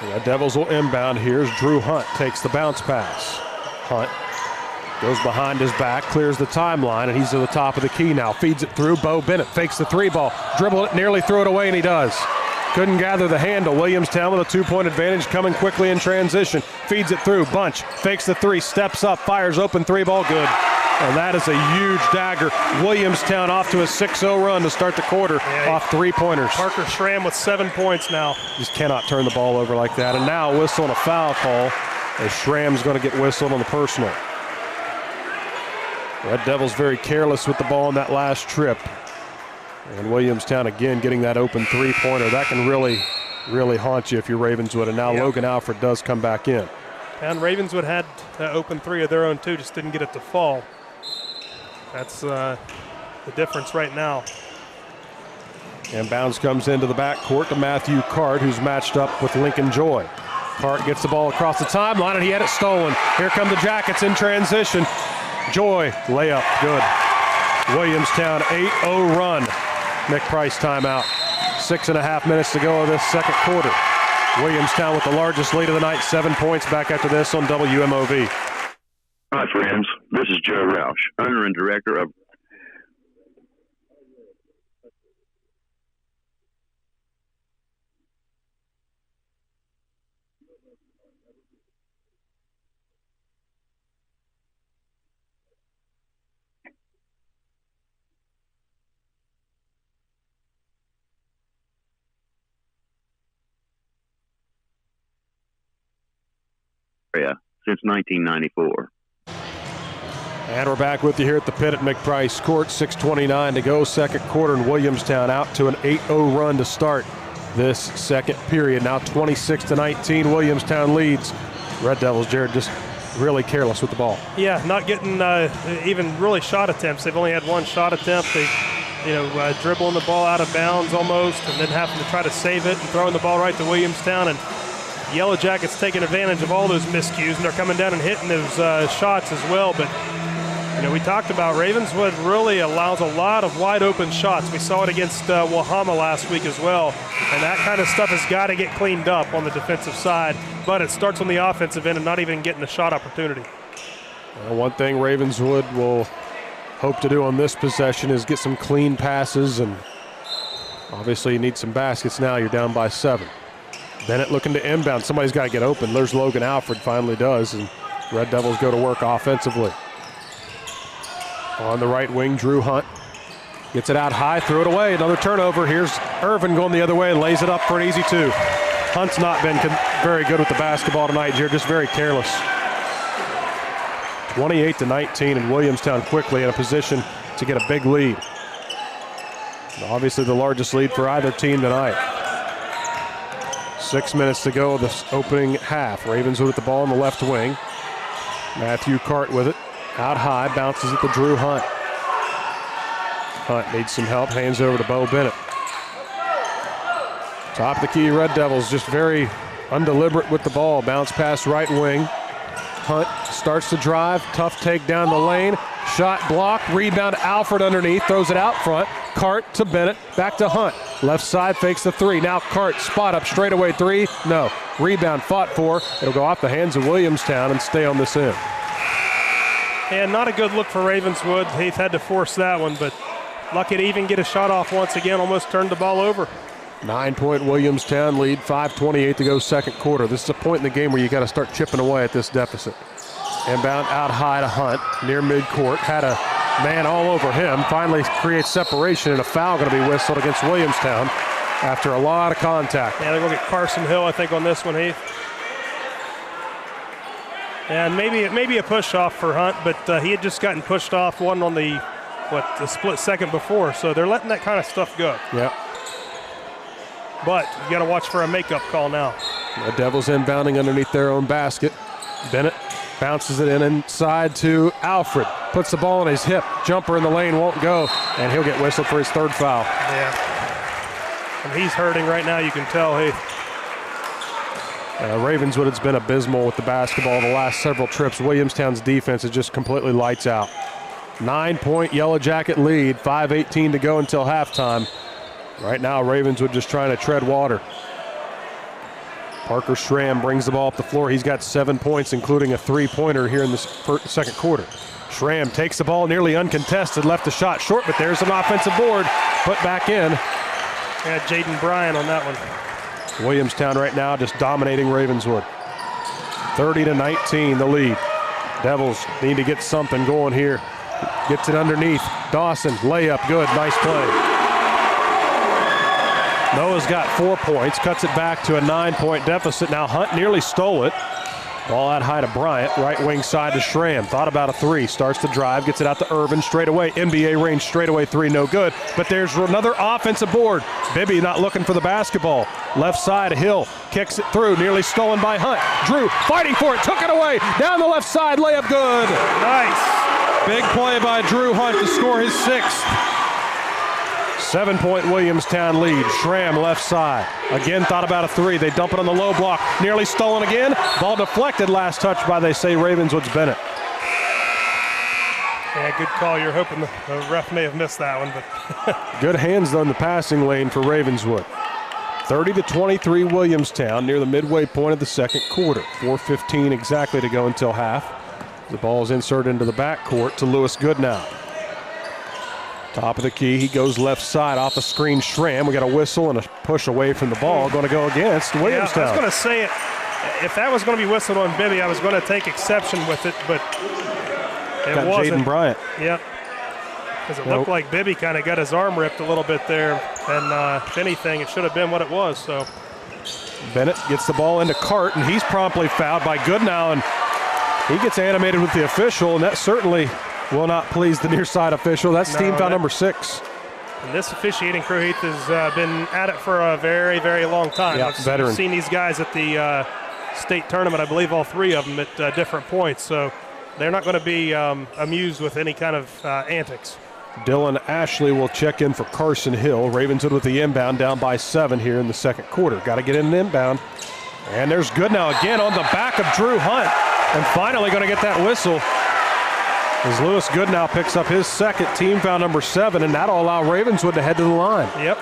The Red Devils will inbound. Here's Drew Hunt, takes the bounce pass. Hunt goes behind his back, clears the timeline, and he's to the top of the key now. Feeds it through. Bo Bennett fakes the 3 ball, dribble it, nearly threw it away, and he does. Couldn't gather the handle. Williamstown with a 2-point advantage, coming quickly in transition. Feeds it through. Bunch fakes the 3, steps up, fires open 3 ball, good. And that is a huge dagger. Williamstown off to a 6-0 run to start the quarter off 3-pointers. Parker Schramm with 7 points now. Just cannot turn the ball over like that. And now a whistle and a foul call as Schramm's going to get whistled on the personal. Red Devils very careless with the ball on that last trip. And Williamstown again getting that open 3-pointer. That can really, really haunt you if you're Ravenswood. And now Logan Alford does come back in. And Ravenswood had open 3 of their own too, just didn't get it to fall. That's the difference right now. And bounce comes into the backcourt to Matthew Cart, who's matched up with Lincoln Joy. Cart gets the ball across the timeline, and he had it stolen. Here come the Jackets in transition. Joy, layup, good. Williamstown 8-0 run. Nick Price timeout. 6.5 minutes to go of this second quarter. Williamstown with the largest lead of the night, 7 points. Back after this on WMOV. Hi, friends. This is Joe Roush, owner and director of since 1994. And we're back with you here at the pit at McPrice Court. 6:29 to go, second quarter, and Williamstown out to an 8-0 run to start this second period. Now 26-19, Williamstown leads. Red Devils, Jared, just really careless with the ball. Yeah, not getting even really shot attempts. They've only had 1 shot attempt. They, dribbling the ball out of bounds almost, and then having to try to save it and throwing the ball right to Williamstown. And Yellow Jackets taking advantage of all those miscues, and they're coming down and hitting those shots as well. But we talked about Ravenswood really allows a lot of wide open shots. We saw it against Wahama last week as well. And that kind of stuff has got to get cleaned up on the defensive side. But it starts on the offensive end and not even getting a shot opportunity. One thing Ravenswood will hope to do on this possession is get some clean passes. And obviously you need some baskets now. You're down by 7. Bennett looking to inbound. Somebody's got to get open. There's Logan Alford, finally does. And Red Devils go to work offensively. On the right wing, Drew Hunt gets it out high, threw it away. Another turnover. Here's Irvin going the other way and lays it up for an easy 2. Hunt's not been very good with the basketball tonight, Jared, just very careless. 28-19, and Williamstown quickly in a position to get a big lead. Obviously the largest lead for either team tonight. 6 minutes to go this opening half. Ravenswood with the ball on the left wing. Matthew Cart with it. Out high, bounces it to Drew Hunt. Hunt needs some help, hands over to Bo Bennett. Top of the key, Red Devils just very undeliberate with the ball. Bounce pass right wing. Hunt starts to drive, tough take down the lane. Shot blocked, rebound Alford underneath, throws it out front. Cart to Bennett, back to Hunt. Left side fakes the 3. Now Cart, spot up, straightaway 3. No, rebound fought for. It'll go off the hands of Williamstown and stay on this end. And not a good look for Ravenswood. Heath had to force that one, but lucky to even get a shot off once again, almost turned the ball over. 9-point Williamstown lead, 5:28 to go second quarter. This is a point in the game where you got to start chipping away at this deficit. Inbound out high to Hunt, near midcourt, had a man all over him, finally creates separation, and a foul going to be whistled against Williamstown after a lot of contact. Yeah, they're going to get Carson Hill, I think, on this one, Heath. And maybe a push off for Hunt, but he had just gotten pushed off one on the split second before, so they're letting that kind of stuff go. Yep. But you got to watch for a makeup call now. The Devils inbounding underneath their own basket. Bennett bounces it inside to Alfred. Puts the ball on his hip. Jumper in the lane won't go, and he'll get whistled for his third foul. Yeah. And he's hurting right now, you can tell. Hey. Ravenswood has been abysmal with the basketball the last several trips. Williamstown's defense is just completely lights out. 9-point Yellow Jacket lead, 5:18 to go until halftime. Right now, Ravenswood just trying to tread water. Parker Schramm brings the ball up the floor. He's got 7 points, including a three-pointer here in the second quarter. Schramm takes the ball nearly uncontested, left the shot short, but there's an offensive board put back in. Yeah, Jaden Bryan on that one. Williamstown right now just dominating Ravenswood. 30-19 the lead. Devils need to get something going here. Gets it underneath. Dawson, layup, good, nice play. Noah's got 4 points, cuts it back to a 9-point deficit. Now Hunt nearly stole it. Ball out high to Bryant, right wing side to Schramm. Thought about a three, starts to drive, gets it out to Irvin straight away. NBA range straight away three, no good. But there's another offensive board. Bibby not looking for the basketball. Left side, Hill kicks it through, nearly stolen by Hunt. Drew fighting for it, took it away. Down the left side, layup good. Nice. Big play by Drew Hunt to score his 6th. 7-point Williamstown lead. Schramm left side. Again thought about a three. They dump it on the low block. Nearly stolen again. Ball deflected. Last touch by, they say, Ravenswood's Bennett. Yeah, good call. You're hoping the ref may have missed that one, but good hands though in the passing lane for Ravenswood. 30-23 Williamstown near the midway point of the second quarter. 4:15 exactly to go until half. The ball's inserted into the backcourt to Lewis Goodnow. Top of the key, he goes left side off the screen. Schramm, we got a whistle and a push away from the ball. Going to go against Williamstown. Yeah, I was going to say it. If that was going to be whistled on Bibby, I was going to take exception with it, but it wasn't. Jaden Bryant. Yep. Because it looked like Bibby kind of got his arm ripped a little bit there, and if anything, it should have been what it was. So Bennett gets the ball into Cart, and he's promptly fouled by Goodnow, and he gets animated with the official, and that certainly will not please the near side official. That's team foul number 6. And this officiating crew, Heath, has been at it for a very, very long time. Yeah, veteran. I've seen these guys at the state tournament, I believe all 3 of them at different points. So they're not going to be amused with any kind of antics. Dylan Ashley will check in for Carson Hill. Ravenswood with the inbound, down by 7 here in the second quarter. Got to get in an inbound. And there's Goodnow again on the back of Drew Hunt. And finally going to get that whistle as Lewis Goodnow picks up his second, team foul number 7, and that'll allow Ravenswood to head to the line. Yep.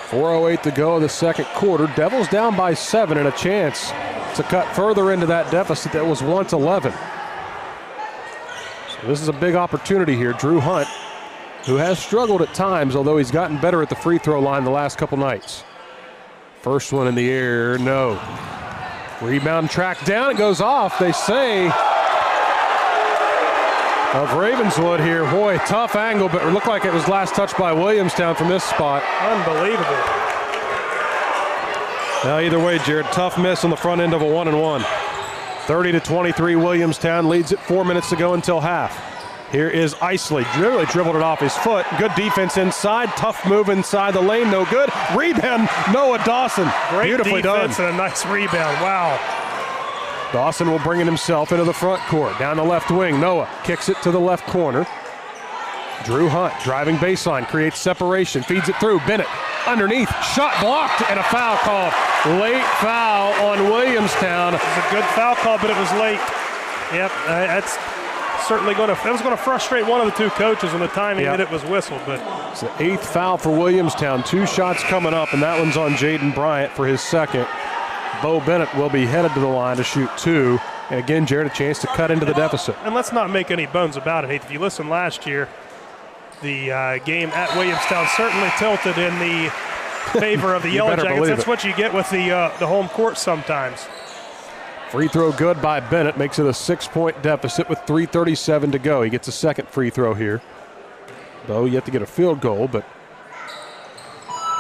4:08 to go in the second quarter. Devils down by 7 and a chance to cut further into that deficit that was once 11. So this is a big opportunity here. Drew Hunt, who has struggled at times, although he's gotten better at the free throw line the last couple nights. First one in the air, no. Rebound tracked down, it goes off, they say, of Ravenswood here. Boy, tough angle, but it looked like it was last touched by Williamstown from this spot. Unbelievable. Now, either way, Jared, tough miss on the front end of a 1-and-1. 30-23, Williamstown leads it 4 minutes to go until half. Here is Isley, really dribbled it off his foot. Good defense inside, tough move inside the lane, no good. Rebound, Noah Dawson. Great beautifully defense done. and a nice rebound, wow. Dawson will bring it himself into the front court. Down the left wing, Noah kicks it to the left corner. Drew Hunt driving baseline, creates separation, feeds it through. Bennett underneath, shot blocked, and a foul called. Late foul on Williamstown. It was a good foul call, but it was late. Yep, that's certainly going to frustrate one of the 2 coaches on the timing that it was whistled. But it's the 8th foul for Williamstown. 2 shots coming up, and that one's on Jaden Bryant for his second. Bo Bennett will be headed to the line to shoot 2. And again, Jared, a chance to cut into the deficit. And let's not make any bones about it, Heath. If you listen last year, the game at Williamstown certainly tilted in the favor of the Yellow Jackets. That's what you get with the home court sometimes. Free throw good by Bennett, makes it a 6-point deficit with 3:37 to go. He gets a second free throw here. Though yet to get a field goal, but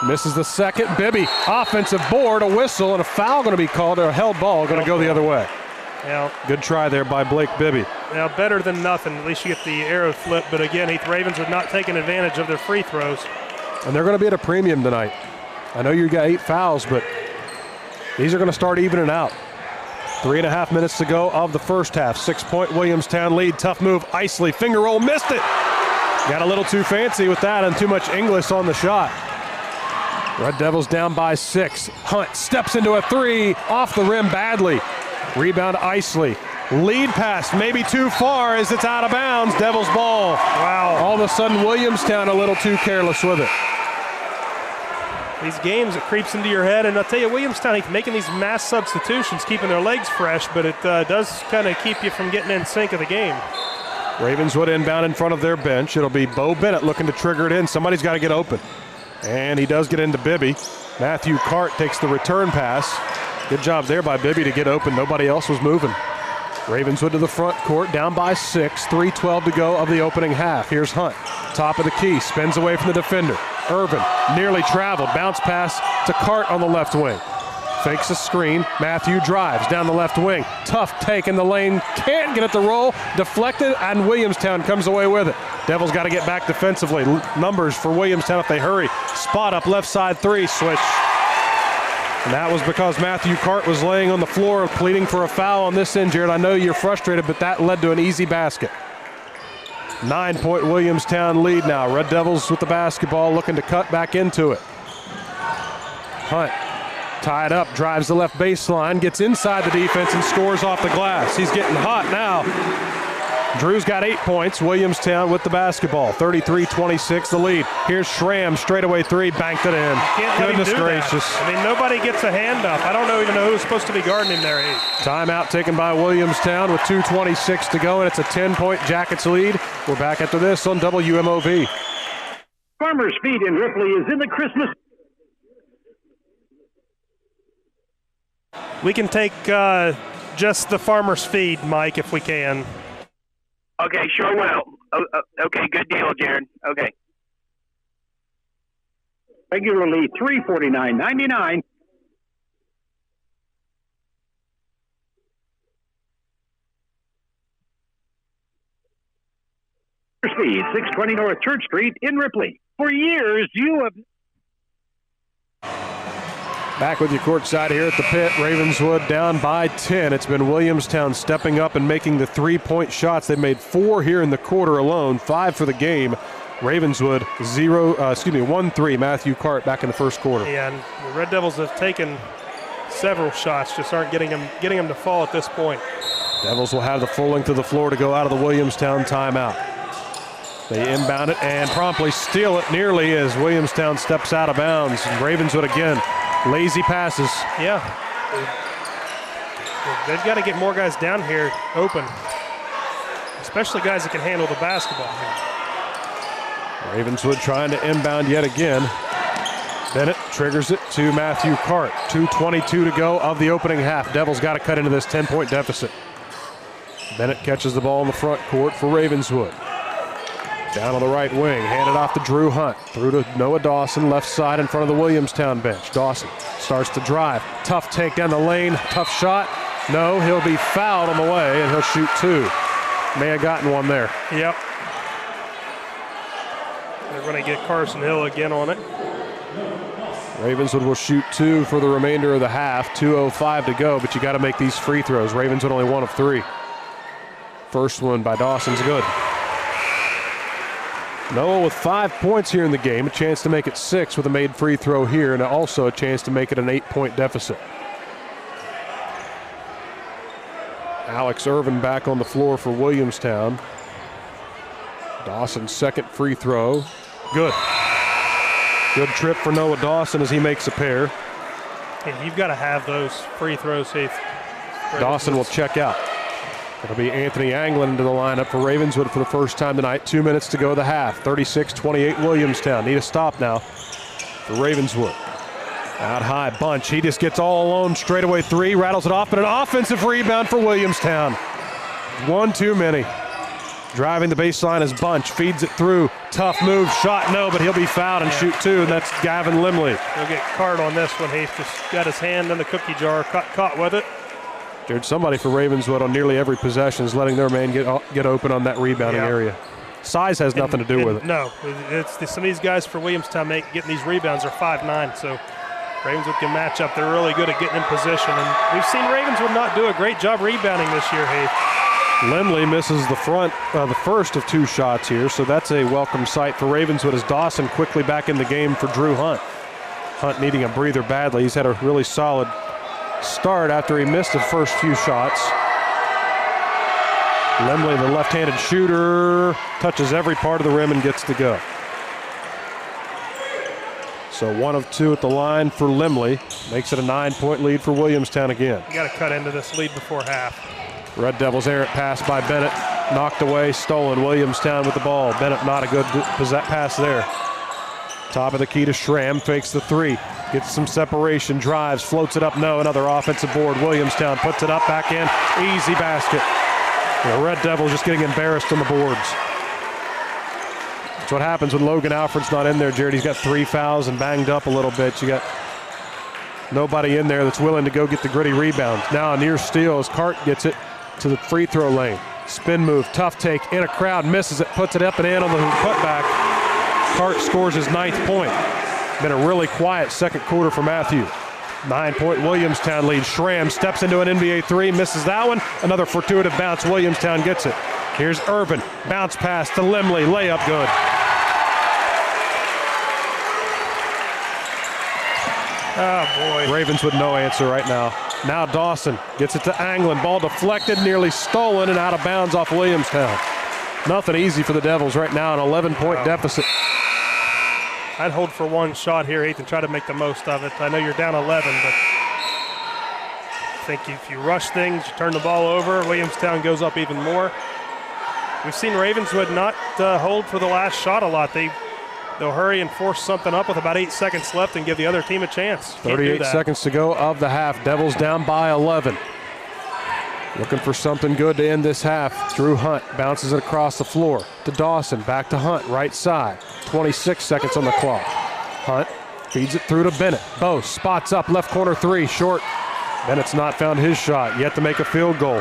misses the second. Bibby, offensive board, a whistle, and a foul going to be called, or a held ball going to go the other way. Yeah. Good try there by Blake Bibby. Now, better than nothing. At least you get the arrow flip. But again, Heath, Ravenswood not taking advantage of their free throws. And they're going to be at a premium tonight. I know you got 8 fouls, but these are going to start evening out. 3.5 minutes to go of the first half. 6-point Williamstown lead. Tough move. Isley, finger roll, missed it. Got a little too fancy with that and too much English on the shot. Red Devils down by 6. Hunt steps into a 3, off the rim badly. Rebound Isley. Lead pass, maybe too far as it's out of bounds. Devils ball. Wow. All of a sudden, Williamstown a little too careless with it. These games, it creeps into your head. And I'll tell you, Williamstown making these mass substitutions, keeping their legs fresh, but it does kind of keep you from getting in sync of the game. Ravenswood inbound in front of their bench. It'll be Bo Bennett looking to trigger it in. Somebody's got to get open. And he does get into Bibby. Matthew Cart takes the return pass. Good job there by Bibby to get open. Nobody else was moving. Ravenswood to the front court, down by 6. 3:12 to go of the opening half. Here's Hunt, top of the key, spins away from the defender. Irvin nearly traveled. Bounce pass to Cart on the left wing. Fakes a screen. Matthew drives down the left wing. Tough take in the lane. Can't get it to roll. Deflected, and Williamstown comes away with it. Devils got to get back defensively. Numbers for Williamstown if they hurry. Spot up left side 3. Switch. And that was because Matthew Cart was laying on the floor pleading for a foul on this end, Jared. I know you're frustrated, but that led to an easy basket. 9-point Williamstown lead now. Red Devils with the basketball looking to cut back into it. Hunt tied up, drives the left baseline, gets inside the defense and scores off the glass. He's getting hot now. Drew's got 8 points. Williamstown with the basketball. 33-26 the lead. Here's Schramm, straightaway 3, banked it in. Goodness gracious. That. I mean, nobody gets a hand up. I don't even know who's supposed to be guarding him there. Timeout taken by Williamstown with 2:26 to go, and it's a 10-point Jackets lead. We're back after this on WMOV. Farmer's Feed in Ripley is in the Christmas. We can take just the Farmer's Feed, Mike, if we can. Okay, sure will. Okay, good deal, Jared. Okay. Regularly $349.99. Speed, 620 North Church Street in Ripley. For years, you have... Back with you courtside here at the pit. Ravenswood down by 10. It's been Williamstown stepping up and making the 3-point shots. They made 4 here in the quarter alone, 5 for the game. Ravenswood 1-3. Matthew Cart back in the first quarter. Yeah, and the Red Devils have taken several shots, just aren't getting them to fall at this point. Devils will have the full length of the floor to go out of the Williamstown timeout. They inbound it and promptly steal it nearly as Williamstown steps out of bounds. And Ravenswood again. Lazy passes. Yeah. They've got to get more guys down here open, especially guys that can handle the basketball here. Ravenswood trying to inbound yet again. Bennett triggers it to Matthew Cart. 2:22 to go of the opening half. Devils got to cut into this 10-point deficit. Bennett catches the ball in the front court for Ravenswood. Down on the right wing, handed off to Drew Hunt. Through to Noah Dawson, left side in front of the Williamstown bench. Dawson starts to drive. Tough take down the lane, tough shot. No, he'll be fouled on the way, and he'll shoot 2. May have gotten one there. Yep. They're going to get Carson Hill again on it. Ravenswood will shoot 2 for the remainder of the half. 2:05 to go, but you got to make these free throws. Ravenswood only 1 of 3. First one by Dawson's good. Noah with 5 points here in the game, a chance to make it 6 with a made free throw here, and also a chance to make it an 8-point deficit. Alex Irvin back on the floor for Williamstown. Dawson's second free throw. Good. Good trip for Noah Dawson as he makes a pair. Hey, you've got to have those free throws, Heath. Dawson will check out. It'll be Anthony Anglin into the lineup for Ravenswood for the first time tonight. 2 minutes to go the half. 36-28 Williamstown. Need a stop now for Ravenswood. Out high, Bunch. He just gets all alone. Straightaway three, rattles it off, but an offensive rebound for Williamstown. One too many. Driving the baseline is Bunch. Feeds it through. Tough move. Shot, no, but he'll be fouled and shoot two, and that's Gavin Limley. He'll get card on this one. He's just got his hand in the cookie jar, caught with it. There's somebody for Ravenswood on nearly every possession is letting their man get open on that rebounding area. Size has nothing to do with it. No, some of these guys for Williamstown getting these rebounds are 5'9", so Ravenswood can match up. They're really good at getting in position, and we've seen Ravenswood not do a great job rebounding this year, Heath. Limley misses the first of two shots here, so that's a welcome sight for Ravenswood as Dawson quickly back in the game for Drew Hunt. Hunt needing a breather badly. He's had a really solid start after he missed the first few shots. Limley, the left-handed shooter, touches every part of the rim and gets to go. So 1 of 2 at the line for Limley. Makes it a 9-point lead for Williamstown again. You got to cut into this lead before half. Red Devils errant pass by Bennett. Knocked away, stolen. Williamstown with the ball. Bennett not a good pass there. Top of the key to Schramm, fakes the three. Gets some separation, drives, floats it up, no. Another offensive board. Williamstown puts it up, back in. Easy basket. The Red Devils just getting embarrassed on the boards. That's what happens when Logan Alfred's not in there, Jared. He's got 3 fouls and banged up a little bit. You got nobody in there that's willing to go get the gritty rebound. Now a near steal as Cart gets it to the free throw lane. Spin move, tough take, in a crowd, misses it, puts it up and in on the putback. Cart scores his 9th point. Been a really quiet second quarter for Matthew. 9-point Williamstown lead. Schramm steps into an NBA three, misses that one. Another fortuitous bounce. Williamstown gets it. Here's Urban. Bounce pass to Limley. Layup good. Oh, boy. Ravens with no answer right now. Now Dawson gets it to Anglin. Ball deflected, nearly stolen, and out of bounds off Williamstown. Nothing easy for the Devils right now, an 11-point deficit. I'd hold for one shot here, Heath, and try to make the most of it. I know you're down 11, but I think if you rush things, you turn the ball over, Williamstown goes up even more. We've seen Ravenswood not hold for the last shot a lot. They'll hurry and force something up with about 8 seconds left and give the other team a chance. 38 seconds to go of the half. Devils down by 11. Looking for something good to end this half. Drew Hunt bounces it across the floor to Dawson. Back to Hunt, right side. 26 seconds on the clock. Hunt feeds it through to Bennett. Bo spots up, left corner three, short. Bennett's not found his shot, yet to make a field goal.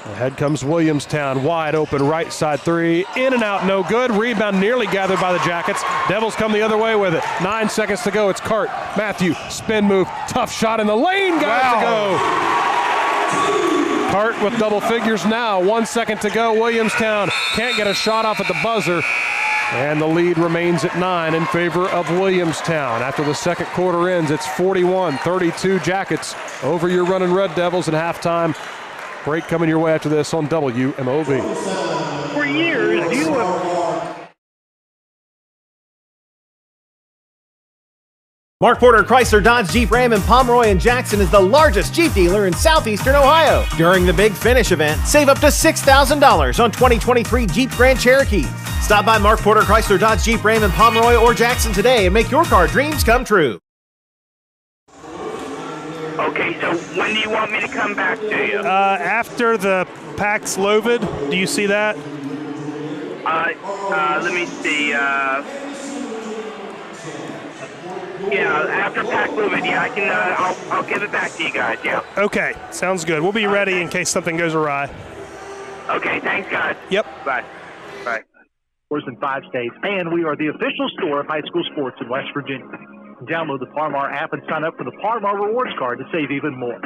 Ahead comes Williamstown, wide open right side three, in and out, no good. Rebound nearly gathered by the Jackets. Devils come the other way with it. 9 seconds to go, it's Cart. Matthew, spin move, tough shot in the lane, got to go. Cart with double figures now, 1 second to go. Williamstown can't get a shot off at the buzzer, and the lead remains at 9 in favor of Williamstown. After the second quarter ends, it's 41-32 Jackets over your Running Red Devils at halftime. Break coming your way after this on WMOV. For years, you have... Mark Porter Chrysler Dodge Jeep Ram in Pomeroy and Jackson is the largest Jeep dealer in southeastern Ohio. During the Big Finish event, save up to $6,000 on 2023 Jeep Grand Cherokees. Stop by Mark Porter Chrysler Dodge Jeep Ram in Pomeroy or Jackson today and make your car dreams come true. Okay, so when do you want me to come back to you? After the Pax Lovid, do you see that? Let me see. Yeah, after Pax Lovid, yeah, I can. I'll give it back to you guys. Yeah. Okay, sounds good. We'll be ready in case something goes awry. Okay, thanks, guys. Yep. Bye. Bye. Stores in 5 states, and we are the official store of high school sports in West Virginia. Download the Parmar app and sign up for the Parmar Rewards Card to save even more.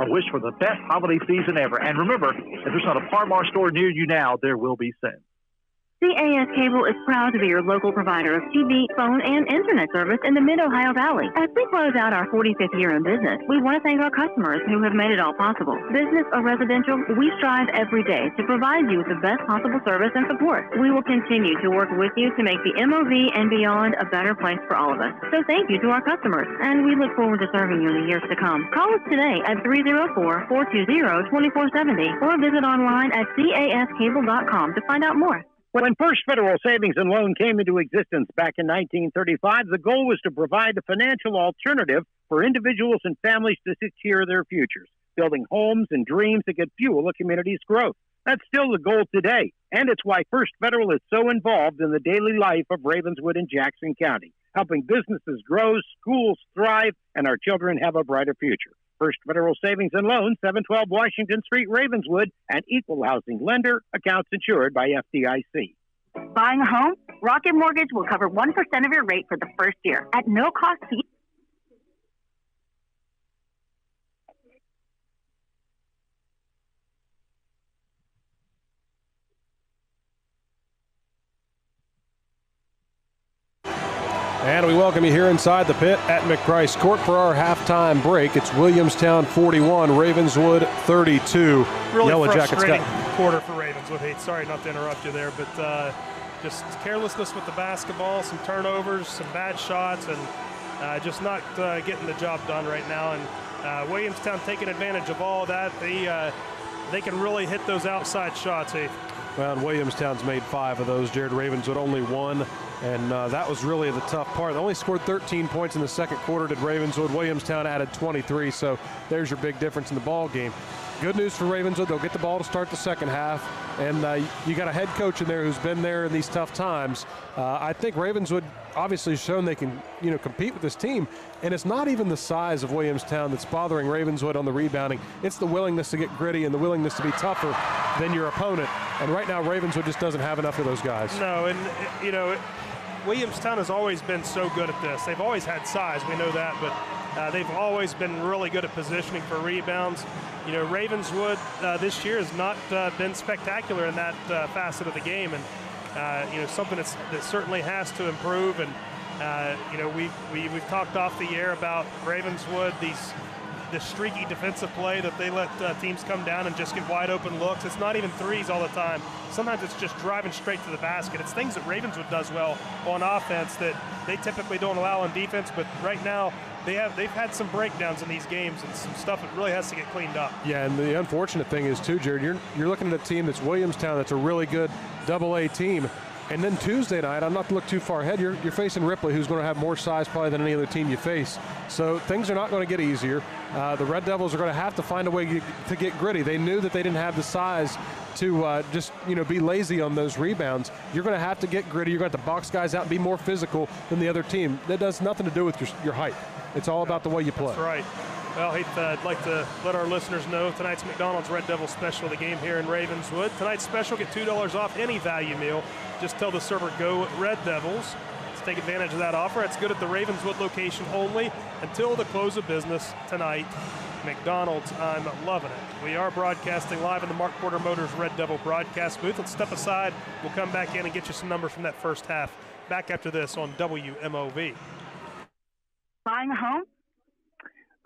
A wish for the best holiday season ever. And remember, if there's not a Parmar store near you now, there will be soon. CAS Cable is proud to be your local provider of TV, phone, and internet service in the Mid-Ohio Valley. As we close out our 45th year in business, we want to thank our customers who have made it all possible. Business or residential, we strive every day to provide you with the best possible service and support. We will continue to work with you to make the MOV and beyond a better place for all of us. So thank you to our customers, and we look forward to serving you in the years to come. Call us today at 304-420-2470 or visit online at cascable.com to find out more. When First Federal Savings and Loan came into existence back in 1935, the goal was to provide a financial alternative for individuals and families to secure their futures, building homes and dreams that could fuel a community's growth. That's still the goal today, and it's why First Federal is so involved in the daily life of Ravenswood and Jackson County, helping businesses grow, schools thrive, and our children have a brighter future. First Federal Savings and Loan, 712 Washington Street, Ravenswood, an equal housing lender, accounts insured by FDIC. Buying a home? Rocket Mortgage will cover 1% of your rate for the first year at no cost to you. And we welcome you here inside the pit at McPrice Court for our halftime break. It's Williamstown 41, Ravenswood 32. Really Yellow frustrating Jackets quarter for Ravenswood. Hey, sorry not to interrupt you there, but just carelessness with the basketball, some turnovers, some bad shots, and just not getting the job done right now. And Williamstown taking advantage of all that. They can really hit those outside shots. Hey. Well, and Williamstown's made 5 of those. Jared Ravenswood only 1. And that was really the tough part. They only scored 13 points in the second quarter, did Ravenswood. Williamstown added 23, so there's your big difference in the ball game. Good news for Ravenswood, they'll get the ball to start the second half, and you got a head coach in there who's been there in these tough times. I think Ravenswood obviously has shown they can, compete with this team, and it's not even the size of Williamstown that's bothering Ravenswood on the rebounding. It's the willingness to get gritty and the willingness to be tougher than your opponent. And right now, Ravenswood just doesn't have enough of those guys. No, and Williamstown has always been so good at this. They've always had size, we know that, but they've always been really good at positioning for rebounds. Ravenswood this year has not been spectacular in that facet of the game, and something that certainly has to improve. And we've talked off the air about Ravenswood, the streaky defensive play that they let teams come down and just get wide open looks. It's not even threes all the time. Sometimes it's just driving straight to the basket. It's things that Ravenswood does well on offense that they typically don't allow on defense, but right now they've had some breakdowns in these games and some stuff that really has to get cleaned up. Yeah, and the unfortunate thing is too, Jared, you're looking at a team that's Williamstown that's a really good AA team. And then Tuesday night, I'm not to look too far ahead, you're facing Ripley, who's going to have more size probably than any other team you face. So things are not going to get easier. The Red Devils are going to have to find a way to get gritty. They knew that they didn't have the size to just be lazy on those rebounds. You're going to have to get gritty. You're going to have to box guys out and be more physical than the other team. That does nothing to do with your height. It's all about the way you play. That's right. Well, Heath, I'd like to let our listeners know tonight's McDonald's Red Devil special of the game here in Ravenswood. Tonight's special, get $2 off any value meal. Just tell the server, go Red Devils. Let's take advantage of that offer. It's good at the Ravenswood location only until the close of business tonight. McDonald's, I'm loving it. We are broadcasting live in the Mark Porter Motors Red Devil broadcast booth. Let's step aside. We'll come back in and get you some numbers from that first half. Back after this on WMOV. Buying a home?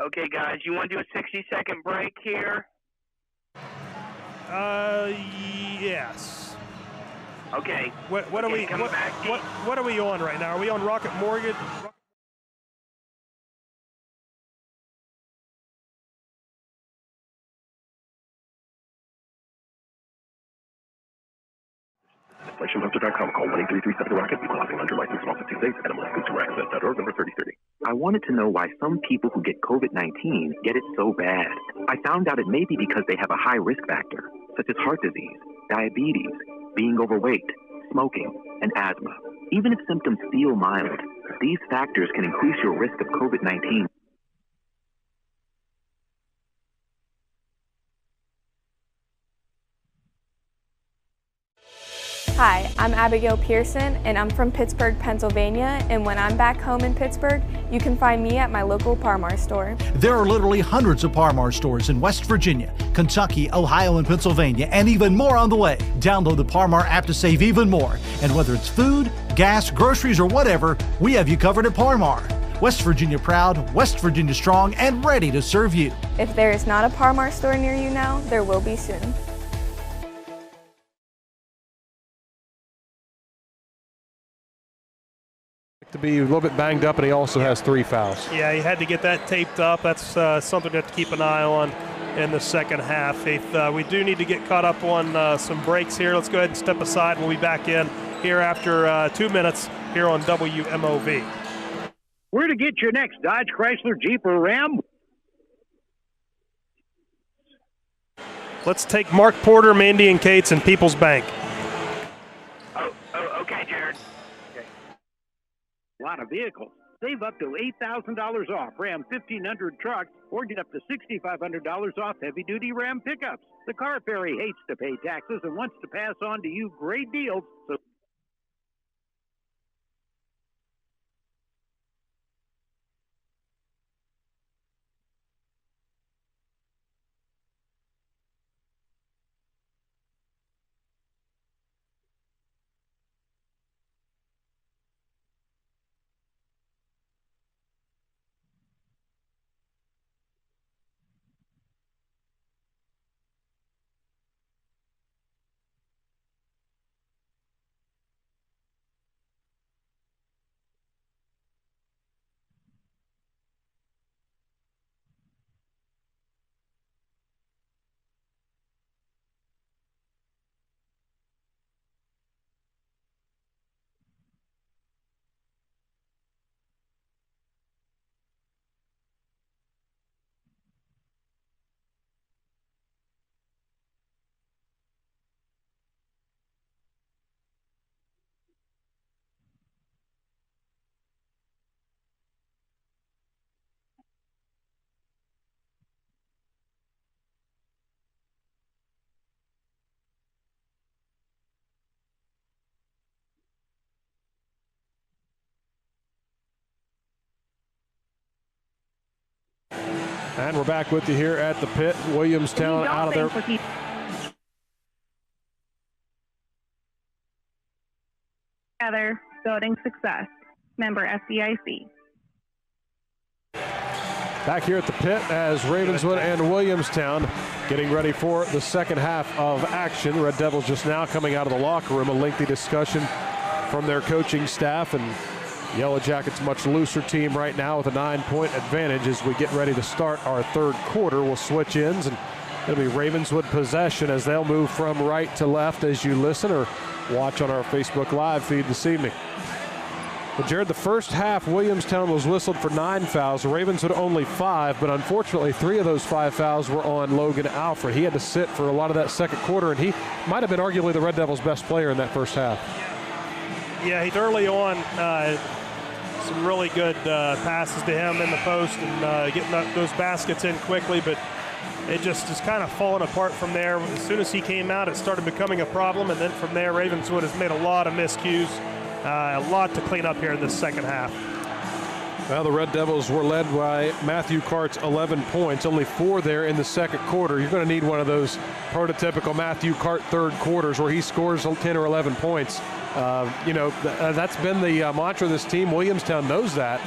Okay, guys, you want to do a 60-second break here? Yes. Okay. What are we on right now? Are we on Rocket Mortgage? InflationBuster.com. Call 1-833-7-ROCKET. Equal housing lender license in all 50 states. NMLS-Consumer-Access.org, number 3030. I wanted to know why some people who get COVID-19 get it so bad. I found out it may be because they have a high risk factor, such as heart disease, diabetes, being overweight, smoking, and asthma. Even if symptoms feel mild, these factors can increase your risk of COVID-19. Hi, I'm Abigail Pearson, and I'm from Pittsburgh, Pennsylvania, and when I'm back home in Pittsburgh, you can find me at my local Par-Mar store. There are literally hundreds of Par-Mar stores in West Virginia, Kentucky, Ohio, and Pennsylvania, and even more on the way. Download the Par-Mar app to save even more. And whether it's food, gas, groceries, or whatever, we have you covered at Par-Mar. West Virginia proud, West Virginia strong, and ready to serve you. If there is not a Par-Mar store near you now, there will be soon. To be a little bit banged up, and he also has 3 fouls. Yeah, he had to get that taped up. That's something to have to keep an eye on in the second half. We do need to get caught up on some breaks here. Let's go ahead and step aside. We'll be back in here after 2 minutes here on WMOV. Where to get your next Dodge, Chrysler, Jeep, or Ram? Let's take Mark Porter, Mandy, and Cates in People's Bank. Okay, Jared. A lot of vehicles. Save up to $8,000 off Ram 1500 trucks or get up to $6,500 off heavy-duty Ram pickups. The Car Fairy hates to pay taxes and wants to pass on to you great deals. So And we're back with you here at the pit. Williamstown out of there. Together, building success. Member FDIC. Back here at the pit as Ravenswood and Williamstown getting ready for the second half of action. Red Devils just now coming out of the locker room. A lengthy discussion from their coaching staff, and Yellow Jackets much looser team right now with a 9-point advantage as we get ready to start our third quarter. We'll switch ends, and it'll be Ravenswood possession as they'll move from right to left as you listen or watch on our Facebook Live feed this evening. Well, Jared, the first half, Williamstown was whistled for 9 fouls. Ravenswood only 5, but unfortunately 3 of those 5 fouls were on Logan Alfred. He had to sit for a lot of that second quarter, and he might have been arguably the Red Devils' best player in that first half. Yeah, he's early on. Some really good passes to him in the post and getting those baskets in quickly, but it just is kind of falling apart from there. As soon as he came out, it started becoming a problem, and then from there, Ravenswood has made a lot of miscues, a lot to clean up here in this second half. Well, the Red Devils were led by Matthew Cart's 11 points, only 4 there in the second quarter. You're going to need one of those prototypical Matthew Cart third quarters where he scores 10 or 11 points. That's been the mantra of this team. Williamstown knows that,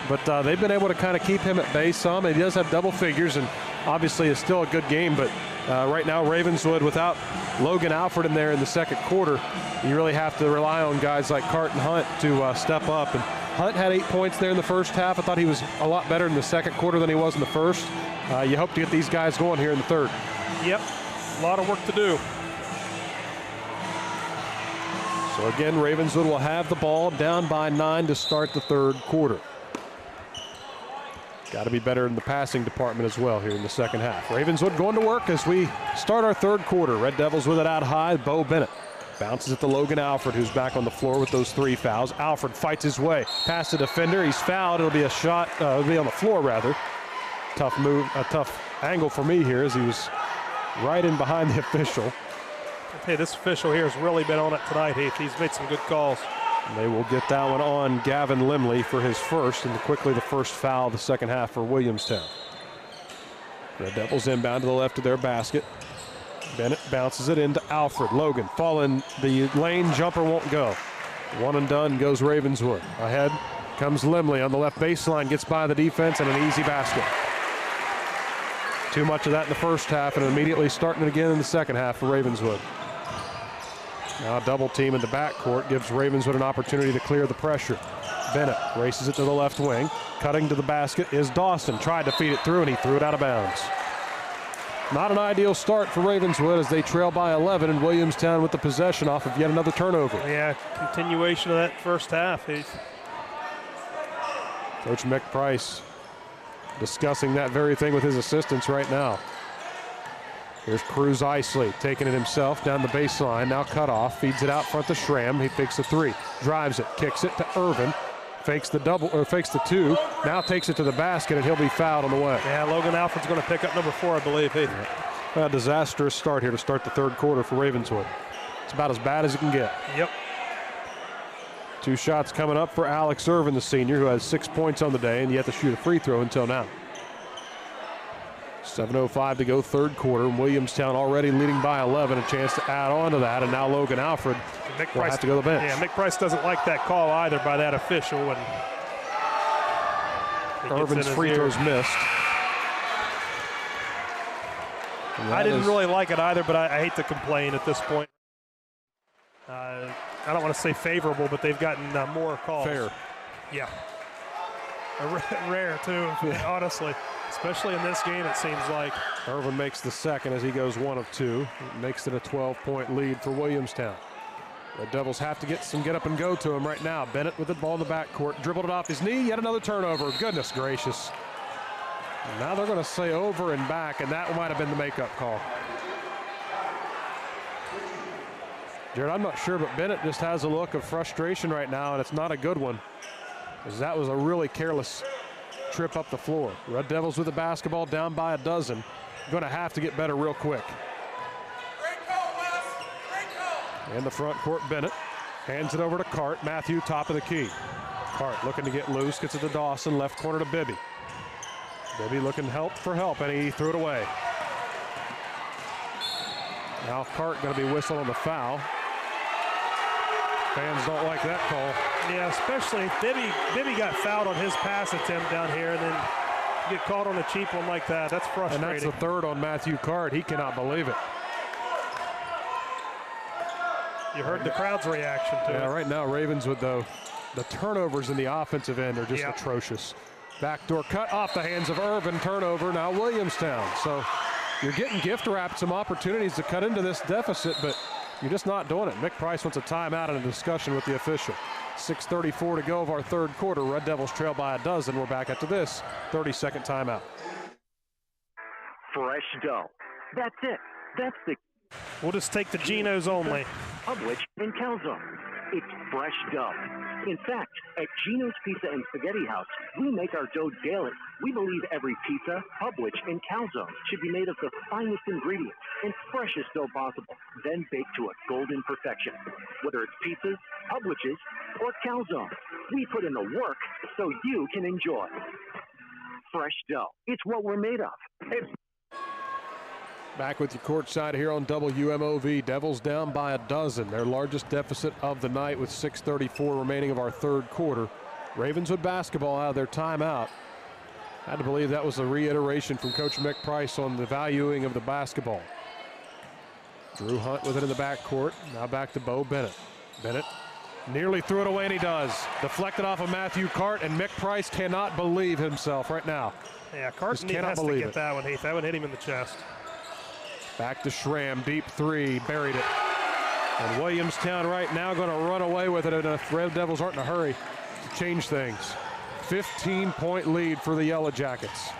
but they've been able to kind of keep him at bay some. He does have double figures, and obviously it's still a good game, but right now Ravenswood, without Logan Alfred in there in the second quarter, you really have to rely on guys like Cart and Hunt to step up. And Hunt had 8 points there in the first half. I thought he was a lot better in the second quarter than he was in the first. You hope to get these guys going here in the third. Yep, a lot of work to do. So again, Ravenswood will have the ball down by 9 to start the third quarter. Got to be better in the passing department as well here in the second half. Ravenswood going to work as we start our third quarter. Red Devils with it out high. Bo Bennett bounces it to Logan Alfred, who's back on the floor with those 3 fouls. Alfred fights his way past the defender. He's fouled. It'll be a shot. It'll be on the floor, rather. Tough move, a tough angle for me here as he was right in behind the official. Hey, this official here has really been on it tonight, Heath. He's made some good calls. And they will get that one on Gavin Limley for his first, and quickly the first foul of the second half for Williamstown. Red Devils inbound to the left of their basket. Bennett bounces it into Alfred. Logan falling the lane, jumper won't go. One and done goes Ravenswood. Ahead comes Limley on the left baseline, gets by the defense, and an easy basket. Too much of that in the first half, and immediately starting it again in the second half for Ravenswood. Now a double team in the backcourt gives Ravenswood an opportunity to clear the pressure. Bennett races it to the left wing. Cutting to the basket is Dawson. Tried to feed it through, and he threw it out of bounds. Not an ideal start for Ravenswood as they trail by 11, and Williamstown with the possession off of yet another turnover. Yeah, continuation of that first half, Heath. Coach Mick Price discussing that very thing with his assistants right now. Here's Cruz Isley taking it himself down the baseline. Now cut off, feeds it out front to Schramm. He fakes a three, drives it, kicks it to Irvin. Fakes the double, or fakes the two. Now takes it to the basket, and he'll be fouled on the way. Yeah, Logan Alfred's going to pick up number 4, I believe. Heath. A disastrous start here to start the third quarter for Ravenswood. It's about as bad as it can get. Yep. 2 shots coming up for Alex Irvin, the senior, who has 6 points on the day and yet to shoot a free throw until now. 7:05 to go, third quarter. Williamstown already leading by 11, a chance to add on to that, and now Logan Alfred will have to go to the bench. Yeah, Mick Price doesn't like that call either by that official. And Irvin's free throws missed. I didn't really like it either, but I hate to complain at this point. I don't want to say favorable, but they've gotten more calls. Fair. Yeah. Rare, too, honestly. Especially in this game, it seems like. Irvin makes the second as he goes 1 of 2. It makes it a 12-point lead for Williamstown. The Devils have to get some get up and go to him right now. Bennett with the ball in the backcourt, dribbled it off his knee, yet another turnover. Goodness gracious. And now they're going to say over and back, and that might have been the makeup call. Jared, I'm not sure, but Bennett just has a look of frustration right now, and it's not a good one, because that was a really careless trip up the floor. Red Devils with the basketball down by 12. Going to have to get better real quick. In the front court, Bennett hands it over to Cart. Matthew, top of the key. Cart looking to get loose, gets it to Dawson, left corner to Bibby. Bibby looking for help, and he threw it away. Now Cart going to be whistled on the foul. Fans don't like that call. Yeah, especially Bibby got fouled on his pass attempt down here, and then get caught on a cheap one like that. That's frustrating. And that's the third on Matthew Cart. He cannot believe it. You heard the crowd's reaction to it. Yeah, right now Ravenswood, though, the turnovers in the offensive end are just atrocious. Backdoor cut off the hands of Irvin, turnover, now Williamstown. So you're getting gift-wrapped some opportunities to cut into this deficit, but you're just not doing it. Mick Price wants a timeout and a discussion with the official. 6:34 to go of our third quarter. Red Devils trail by 12. We're back after this 30-second timeout. Fresh dough. That's it. That's the We'll just take the Geno's only. Publix and calzone. It's fresh dough. In fact, at Geno's Pizza and Spaghetti House, we make our dough daily. We believe every pizza, Publix, and calzone should be made of the finest ingredients and freshest dough possible, then baked to a golden perfection. Whether it's pizzas, Publixes, or calzone, we put in the work so you can enjoy. Fresh dough. It's what we're made of. Back with you courtside here on WMOV. Devils down by 12, their largest deficit of the night with 6:34 remaining of our third quarter. Ravenswood basketball out of their timeout. Had to believe that was a reiteration from Coach Mick Price on the valuing of the basketball. Drew Hunt with it in the backcourt. Now back to Bo Bennett. Bennett nearly threw it away, and he does. Deflected off of Matthew Cart, and Mick Price cannot believe himself right now. Yeah, Cart has to get that one, Heath. That one hit him in the chest. Back to Schramm, deep three, buried it. And Williamstown right now going to run away with it, and the Red Devils aren't in a hurry to change things. 15-point lead for the Yellow Jackets.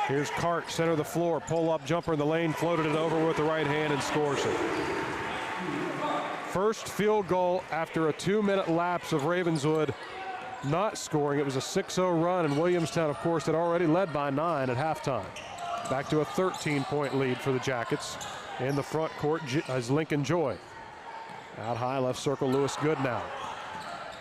Here's Cart, center of the floor, pull-up jumper in the lane, floated it over with the right hand and scores it. First field goal after a 2-minute lapse of Ravenswood not scoring. It was a 6-0 run, and Williamstown, of course, had already led by 9 at halftime. Back to a 13-point lead for the Jackets. In the front court is Lincoln Joy. Out high, left circle, Lewis Goodnow.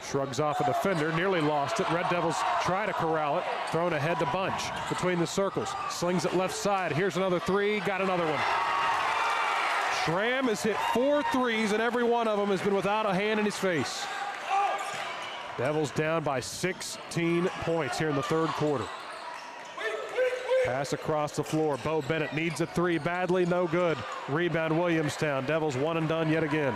Shrugs off a defender, nearly lost it. Red Devils try to corral it. Thrown ahead to Bunch between the circles. Slings it left side. Here's another three. Got another one. Schramm has hit 4 threes, and every one of them has been without a hand in his face. Devils down by 16 points here in the third quarter. Pass across the floor. Bo Bennett needs a three badly. No good. Rebound Williamstown. Devils one and done yet again.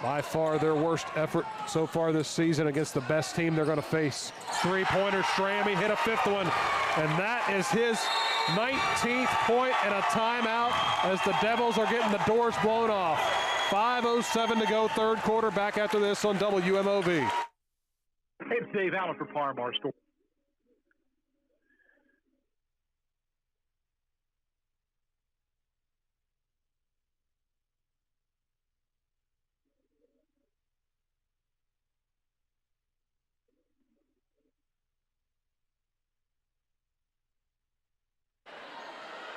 By far their worst effort so far this season against the best team they're going to face. Three-pointer, Schramm, he hit a 5th one. And that is his 19th point and a timeout as the Devils are getting the doors blown off. 5:07 to go, third quarter. Back after this on WMOV. It's Dave Allen for Parmar Store.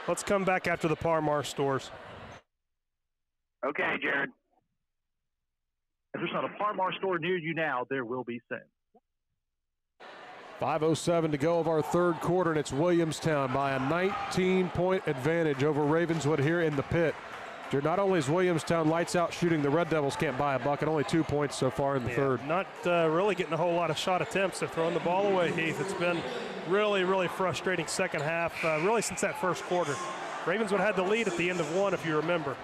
Let's come back after the Parmar stores. Okay, Jared. If there's not a Parmar store near you now, there will be soon. 5:07 to go of our third quarter, and it's Williamstown by a 19-point advantage over Ravenswood here in the pit. Not only is Williamstown lights out shooting, the Red Devils can't buy a bucket. Only 2 points so far in the third. Not really getting a whole lot of shot attempts. They're throwing the ball away, Heath. It's been really, really frustrating second half, really since that first quarter. Ravenswood had the lead at the end of one, if you remember.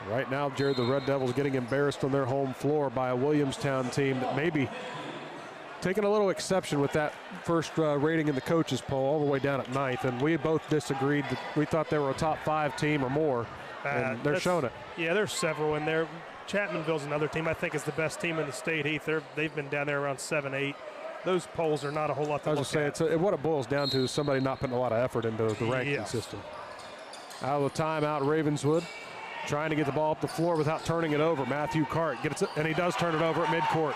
Right now, Jared, the Red Devils getting embarrassed on their home floor by a Williamstown team that may be taking a little exception with that first rating in the coaches poll all the way down at 9th, and we both disagreed. That we thought they were a top 5 team or more, and they're showing it. Yeah, there's several in there. Chapmanville's another team I think is the best team in the state, Heath. They've been down there around 7, 8. Those polls are not a whole lot to look at. I was just saying, what it boils down to is somebody not putting a lot of effort into the ranking system. Out of the timeout, Ravenswood trying to get the ball up the floor without turning it over. Matthew Cart gets it, and he does turn it over at midcourt.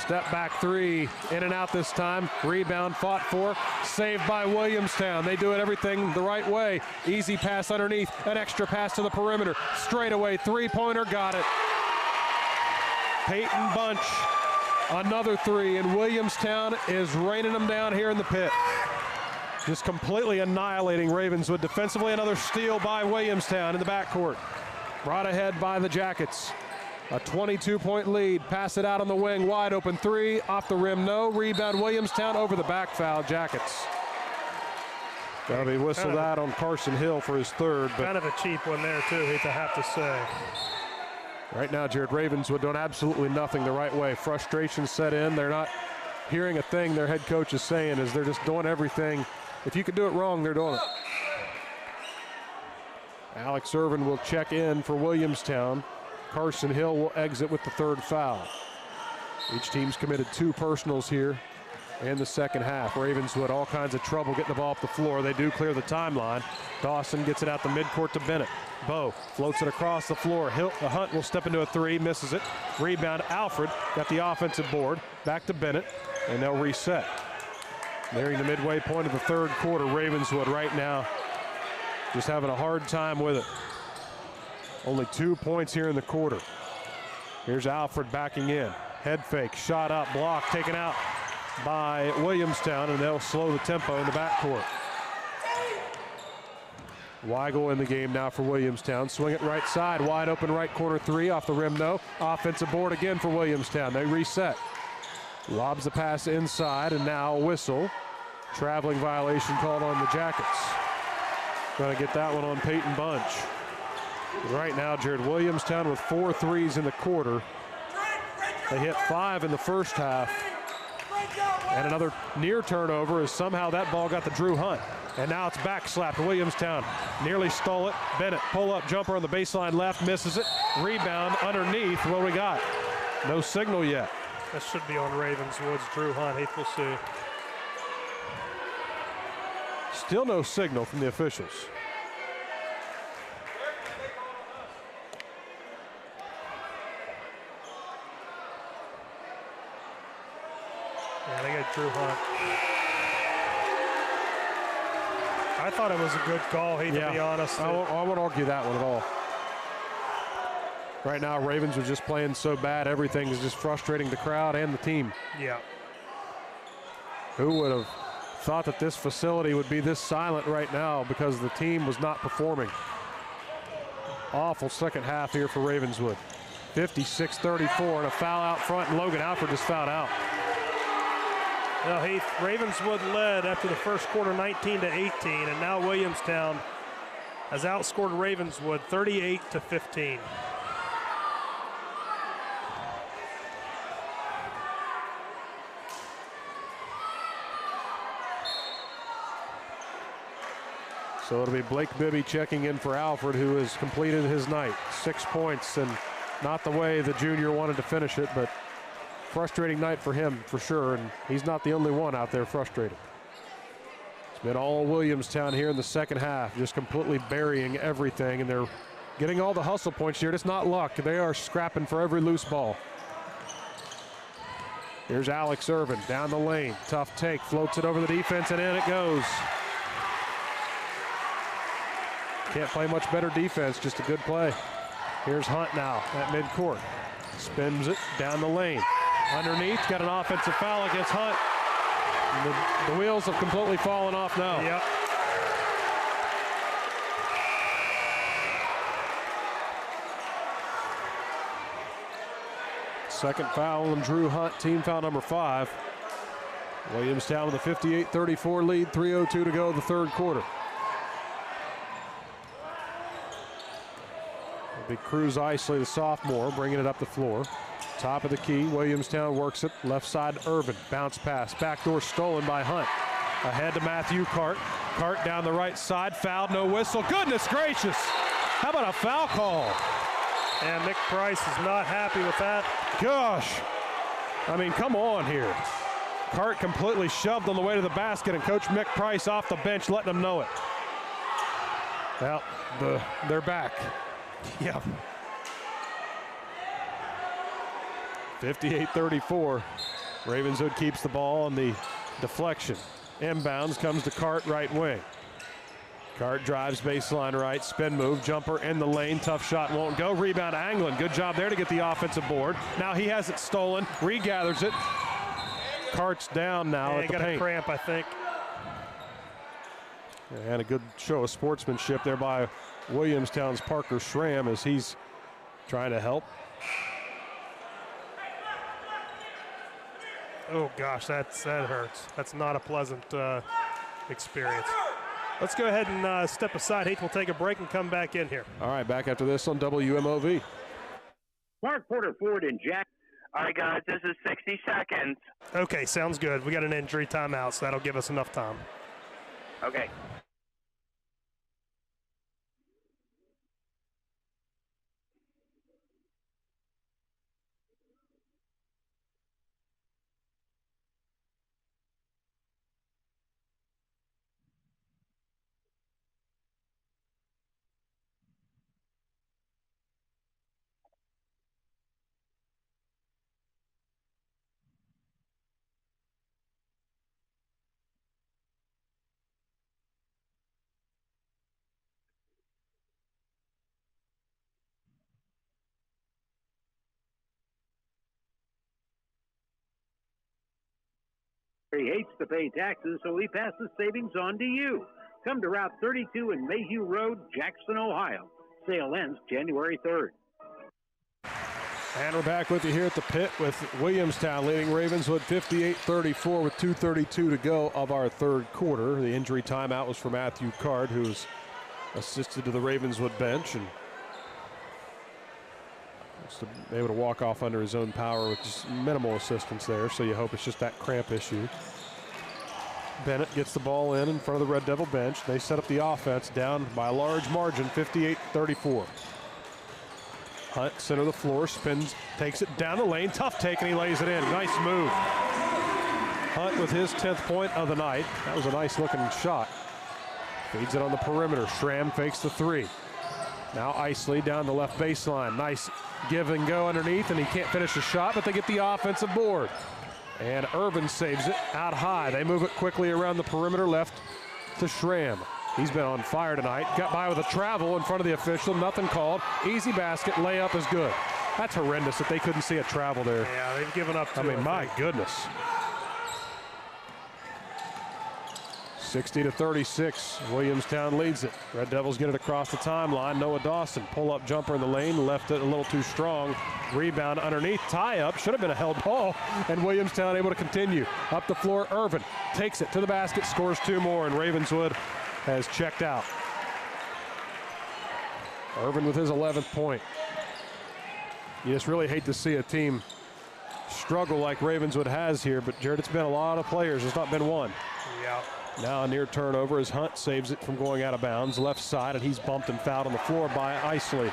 Step back three, in and out this time. Rebound fought for, saved by Williamstown. They do it everything the right way. Easy pass underneath, an extra pass to the perimeter. Straight away, three-pointer, got it. Peyton Bunch, another three, and Williamstown is raining them down here in the pit. Just completely annihilating Ravenswood defensively. Another steal by Williamstown in the backcourt. Brought ahead by the Jackets. A 22-point lead. Pass it out on the wing. Wide open three. Off the rim, no. Rebound Williamstown over the back foul. Jackets. That'll be whistled out on Carson Hill for his third. But kind of a cheap one there, too, I have to say. Right now, Jared, Ravenswood doing absolutely nothing the right way. Frustration set in. They're not hearing a thing their head coach is saying, as they're just doing everything. If you could do it wrong, they're doing it. Alex Irvin will check in for Williamstown. Carson Hill will exit with the third foul. Each team's committed 2 personals here in the second half. Ravenswood all kinds of trouble getting the ball up the floor. They do clear the timeline. Dawson gets it out the midcourt to Bennett. Bo floats it across the floor. Hunt will step into a three, misses it. Rebound, Alfred got the offensive board. Back to Bennett, and they'll reset. Nearing the midway point of the third quarter, Ravenswood right now just having a hard time with it. Only 2 points here in the quarter. Here's Alfred backing in. Head fake, shot up, block, taken out by Williamstown, and they'll slow the tempo in the backcourt. Weigel in the game now for Williamstown. Swing it right side, wide open right corner three, off the rim, no. Offensive board again for Williamstown. They reset. Lobs the pass inside, and now a whistle. Traveling violation called on the Jackets. Gonna get that one on Peyton Bunch. Right now, Jared, Williamstown with 4 threes in the quarter. They hit 5 in the first half. And another near turnover as somehow that ball got to Drew Hunt. And now it's back slapped. Williamstown nearly stole it. Bennett, pull-up jumper on the baseline left, misses it. Rebound underneath. What do we got? No signal yet. That should be on Ravenswood's Drew Hunt. We'll see. Still no signal from the officials. Yeah, they got Drew Hunt. I thought it was a good call, to be honest. I won't argue that one at all. Right now, Ravens are just playing so bad, everything is just frustrating the crowd and the team. Yeah. Who would have thought that this facility would be this silent right now because the team was not performing. Awful second half here for Ravenswood. 56-34 and a foul out front, and Logan Alford just fouled out. Well, Ravenswood led after the first quarter 19-18, and now Williamstown has outscored Ravenswood 38-15. So it'll be Blake Bibby checking in for Alfred, who has completed his night. 6 points, and not the way the junior wanted to finish it, but frustrating night for him for sure, and he's not the only one out there frustrated. It's been all Williamstown here in the second half, just completely burying everything, and they're getting all the hustle points here. It's not luck. They are scrapping for every loose ball. Here's Alex Irvin down the lane. Tough take, floats it over the defense, and in it goes. Can't play much better defense, just a good play. Here's Hunt now at midcourt. Spins it down the lane. Underneath, got an offensive foul against Hunt. The wheels have completely fallen off now. Yep. Second foul on Drew Hunt, team foul number 5. Williamstown with a 58-34 lead, 3:02 to go the third quarter. It'll be Cruz Isley, the sophomore, bringing it up the floor. Top of the key, Williamstown works it. Left side, Irvin. Bounce pass. Backdoor stolen by Hunt. Ahead to Matthew Cart. Cart down the right side. Fouled, no whistle. Goodness gracious. How about a foul call? And Nick Price is not happy with that. Gosh. I mean, come on here. Cart completely shoved on the way to the basket, and Coach Mick Price off the bench letting them know it. Well, they're back. Yeah. 58-34. Ravenswood keeps the ball on the deflection. Inbounds comes to Cart, right wing. Cart drives baseline right, spin move, jumper in the lane, tough shot won't go. Rebound Anglin, good job there to get the offensive board. Now he has it stolen, regathers it. Cart's down now at the paint. Got a cramp, I think. And a good show of sportsmanship there by Williamstown's Parker Schramm as he's trying to help. Oh gosh, that hurts. That's not a pleasant experience. Let's go ahead and step aside. Heath will take a break and come back in here. All right, back after this on WMOV. Mark Porter Ford and Jack. All right, guys, this is 60 seconds. Okay, sounds good. We got an injury timeout, so that'll give us enough time. Okay. He hates to pay taxes, so he passes savings on to you. Come to Route 32 and Mayhew Road, Jackson, Ohio. Sale ends January 3rd. And we're back with you here at the pit with Williamstown leading Ravenswood 58-34 with 2:32 to go of our third quarter. The injury timeout was for Matthew Card, who's assisted to the Ravenswood bench and was able to walk off under his own power with just minimal assistance there, so you hope it's just that cramp issue. Bennett gets the ball in front of the Red Devil bench. They set up the offense down by a large margin, 58-34. Hunt, center of the floor, spins, takes it down the lane. Tough take, and he lays it in. Nice move. Hunt with his 10th point of the night. That was a nice looking shot. Feeds it on the perimeter. Schramm fakes the three. Now Isley down the left baseline. Nice give and go underneath, and he can't finish the shot, but they get the offensive board. And Irvin saves it out high. They move it quickly around the perimeter left to Schramm. He's been on fire tonight. Got by with a travel in front of the official. Nothing called. Easy basket. Layup is good. That's horrendous that they couldn't see a travel there. Yeah, they've given up. My goodness. 60-36. Williamstown leads it. Red Devils get it across the timeline. Noah Dawson, pull-up jumper in the lane. Left it a little too strong. Rebound underneath. Tie-up. Should have been a held ball. And Williamstown able to continue. Up the floor, Irvin takes it to the basket. Scores 2 more. And Ravenswood has checked out. Irvin with his 11th point. You just really hate to see a team struggle like Ravenswood has here. But, Jared, it's been a lot of players. There's not been one. Yeah. Now a near turnover as Hunt saves it from going out of bounds. Left side, and he's bumped and fouled on the floor by Isley.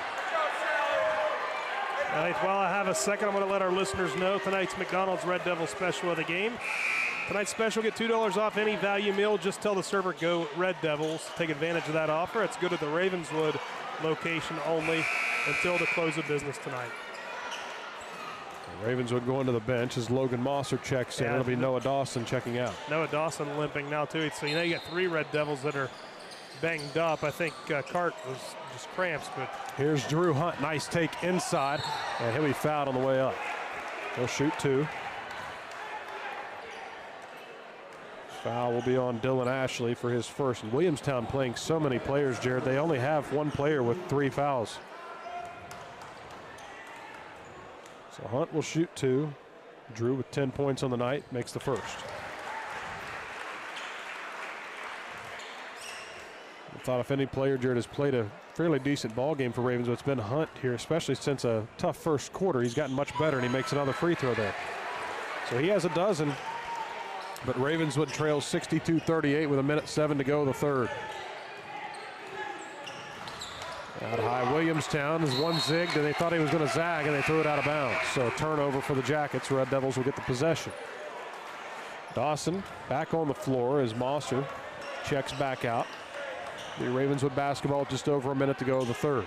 All right, while I have a second, I'm going to let our listeners know tonight's McDonald's Red Devil special of the game. Tonight's special, get $2 off any value meal. Just tell the server, go Red Devils. Take advantage of that offer. It's good at the Ravenswood location only until the close of business tonight. Ravenswood going to the bench as Logan Mosser checks in. It'll be Noah Dawson checking out. Noah Dawson limping now too. So you got 3 Red Devils that are banged up. I think Cart was just cramps, but here's Drew Hunt. Nice take inside, and he'll be fouled on the way up. He'll shoot 2. Foul will be on Dylan Ashley for his first. And Williamstown playing so many players, Jared. They only have 1 player with 3 fouls. So Hunt will shoot 2. Drew with 10 points on the night makes the first. I thought if any player, Jared, has played a fairly decent ball game for Ravenswood, it's been Hunt here, especially since a tough first quarter. He's gotten much better, and he makes another free throw there. So he has a dozen, but Ravenswood trails 62-38 with 1:07 to go the third. Out high, Williamstown is one zigged, and they thought he was going to zag, and they threw it out of bounds. So turnover for the Jackets. Red Devils will get the possession. Dawson back on the floor as Mosser checks back out. The Ravenswood basketball just over 1 minute to go the third.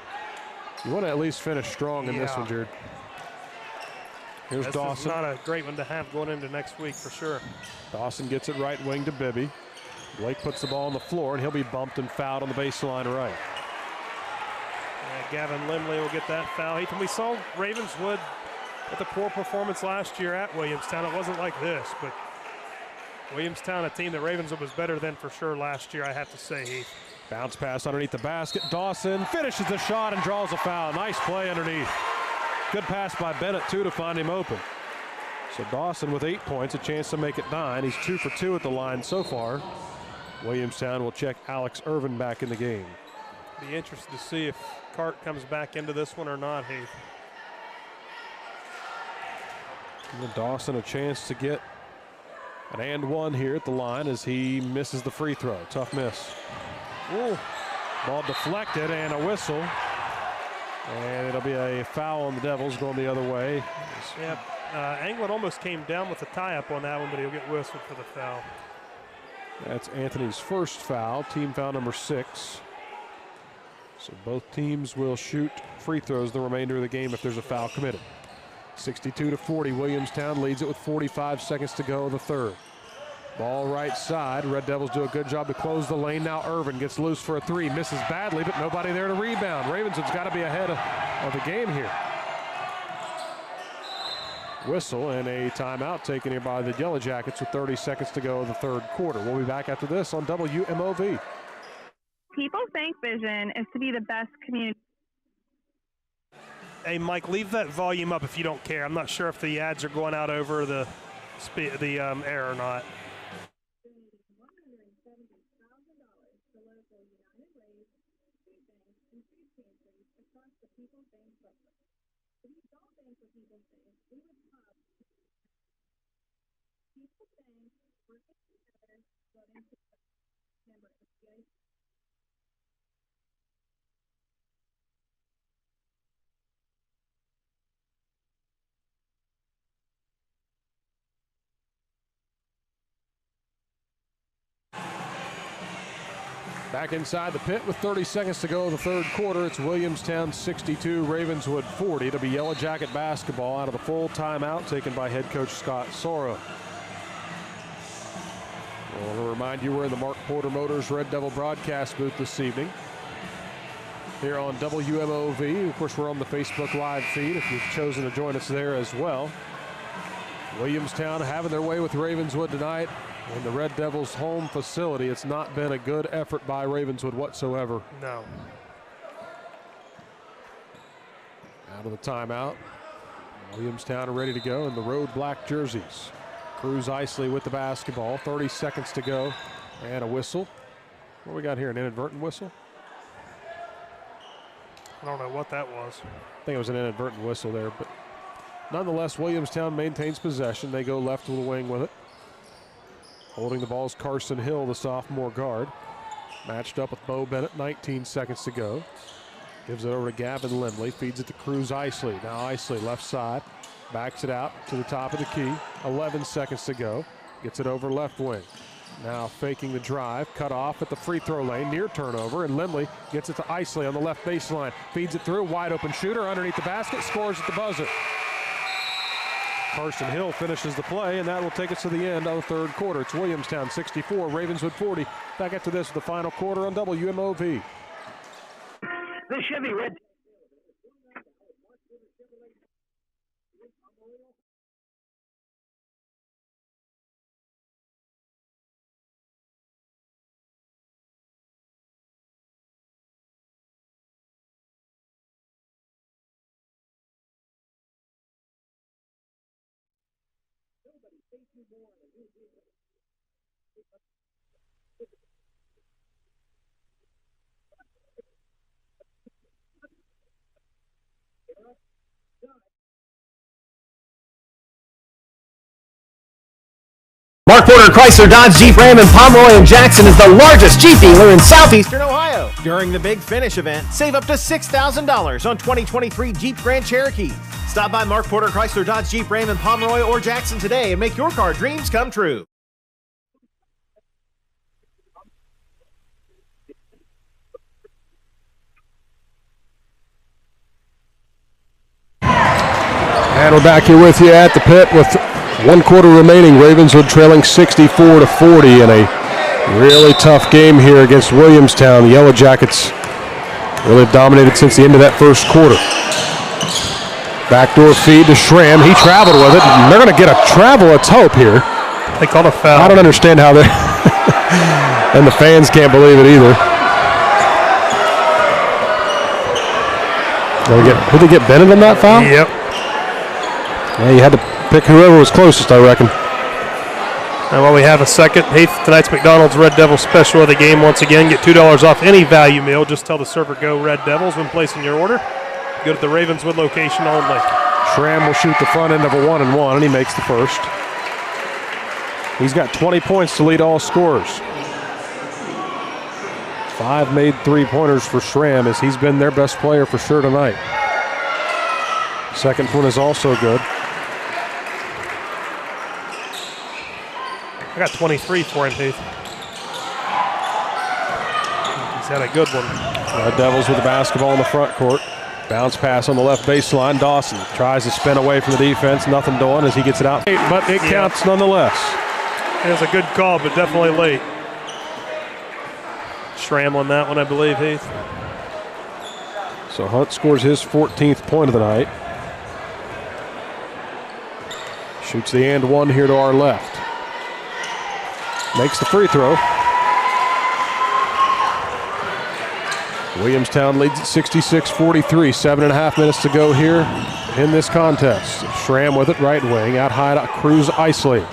You want to at least finish strong in this one, Jared. Here's Dawson. This is not a great one to have going into next week for sure. Dawson gets it right wing to Bibby. Blake puts the ball on the floor, and he'll be bumped and fouled on the baseline right. Gavin Limley will get that foul. Ethan, we saw Ravenswood with a poor performance last year at Williamstown. It wasn't like this, but Williamstown, a team that Ravenswood was better than for sure last year, I have to say, Heath. Bounce pass underneath the basket. Dawson finishes the shot and draws a foul. Nice play underneath. Good pass by Bennett, too, to find him open. So Dawson with 8 points, a chance to make it 9. He's 2 for 2 at the line so far. Williamstown will check Alex Irvin back in the game. Be interested to see if Cart comes back into this one or not, Heath. And Dawson a chance to get an and one here at the line as he misses the free throw. Tough miss. Ooh. Ball deflected and a whistle. And it'll be a foul on the Devils going the other way. Yep. Anglin almost came down with the tie-up on that one, but he'll get whistled for the foul. That's Anthony's first foul, team foul number 6. So both teams will shoot free throws the remainder of the game if there's a foul committed. 62-40, Williamstown leads it with 45 seconds to go the third. Ball right side, Red Devils do a good job to close the lane. Now Irvin gets loose for a 3, misses badly, but nobody there to rebound. Ravenswood's got to be ahead of the game here. Whistle and a timeout taken here by the Yellow Jackets with 30 seconds to go the third quarter. We'll be back after this on WMOV. People think vision is to be the best community. Hey, Mike, leave that volume up if you don't care. I'm not sure if the ads are going out over the air or not. Back inside the pit with 30 seconds to go in the third quarter. It's Williamstown 62, Ravenswood 40. It'll be Yellow Jacket basketball out of the full timeout taken by head coach Scott Soro. I want to remind you we're in the Mark Porter Motors Red Devil broadcast booth this evening here on WMOV. Of course, we're on the Facebook Live feed if you've chosen to join us there as well. Williamstown having their way with Ravenswood tonight in the Red Devils' home facility. It's not been a good effort by Ravenswood whatsoever. No. Out of the timeout. Williamstown are ready to go in the road black jerseys. Cruz Isley with the basketball. 30 seconds to go. And a whistle. What do we got here? An inadvertent whistle? I don't know what that was. I think it was an inadvertent whistle there, but nonetheless, Williamstown maintains possession. They go left to the wing with it. Holding the ball is Carson Hill, the sophomore guard. Matched up with Bo Bennett, 19 seconds to go. Gives it over to Gavin Lindley, feeds it to Cruz Isley. Now Isley, left side, backs it out to the top of the key. 11 seconds to go. Gets it over left wing. Now faking the drive, cut off at the free throw lane, near turnover, and Lindley gets it to Isley on the left baseline. Feeds it through, wide open shooter underneath the basket, scores at the buzzer. Carson Hill finishes the play, and that will take us to the end of the third quarter. It's Williamstown 64, Ravenswood 40. Back after this with the final quarter on WMOV. The Chevy Red. Mark Porter Chrysler Dodge Jeep Ram in Pomeroy and Jackson is the largest Jeep dealer in southeastern Ohio. During the Big Finish event, save up to $6,000 on 2023 Jeep Grand Cherokees. Stop by Mark Porter Chrysler Dodge Jeep Ram in Pomeroy or Jackson today and make your car dreams come true. And we're back here with you at the pit with 1 quarter remaining. Ravenswood trailing 64-40 in a really tough game here against Williamstown. The Yellow Jackets really have dominated since the end of that first quarter. Backdoor feed to Schramm. He traveled with it. And they're going to get a travel. Let's hope here. They called a foul. I don't understand how they and the fans can't believe it either. Did they get Bennett on that foul? Yep. Yeah, you had to pick whoever was closest, I reckon. And while we have a second, hey, tonight's McDonald's Red Devil special of the game once again. Get $2 off any value meal. Just tell the server, go Red Devils when placing your order. Go to the Ravenswood location only. Schramm will shoot the front end of a 1-and-1, and he makes the first. He's got 20 points to lead all scorers. 5 made three-pointers for Schramm as he's been their best player for sure tonight. Second one is also good. I got 23 for him, Heath. He's had a good one. Red Devils with the basketball in the front court. Bounce pass on the left baseline. Dawson tries to spin away from the defense. Nothing doing as he gets it out. But it counts nonetheless. It was a good call, but definitely late. Schramm on that one, I believe, Heath. So Hunt scores his 14th point of the night. Shoots the and one here to our left. Makes the free throw. Williamstown leads at 66-43. 7.5 minutes to go here in this contest. Schramm with it, right wing. Out high to Cruz Isley.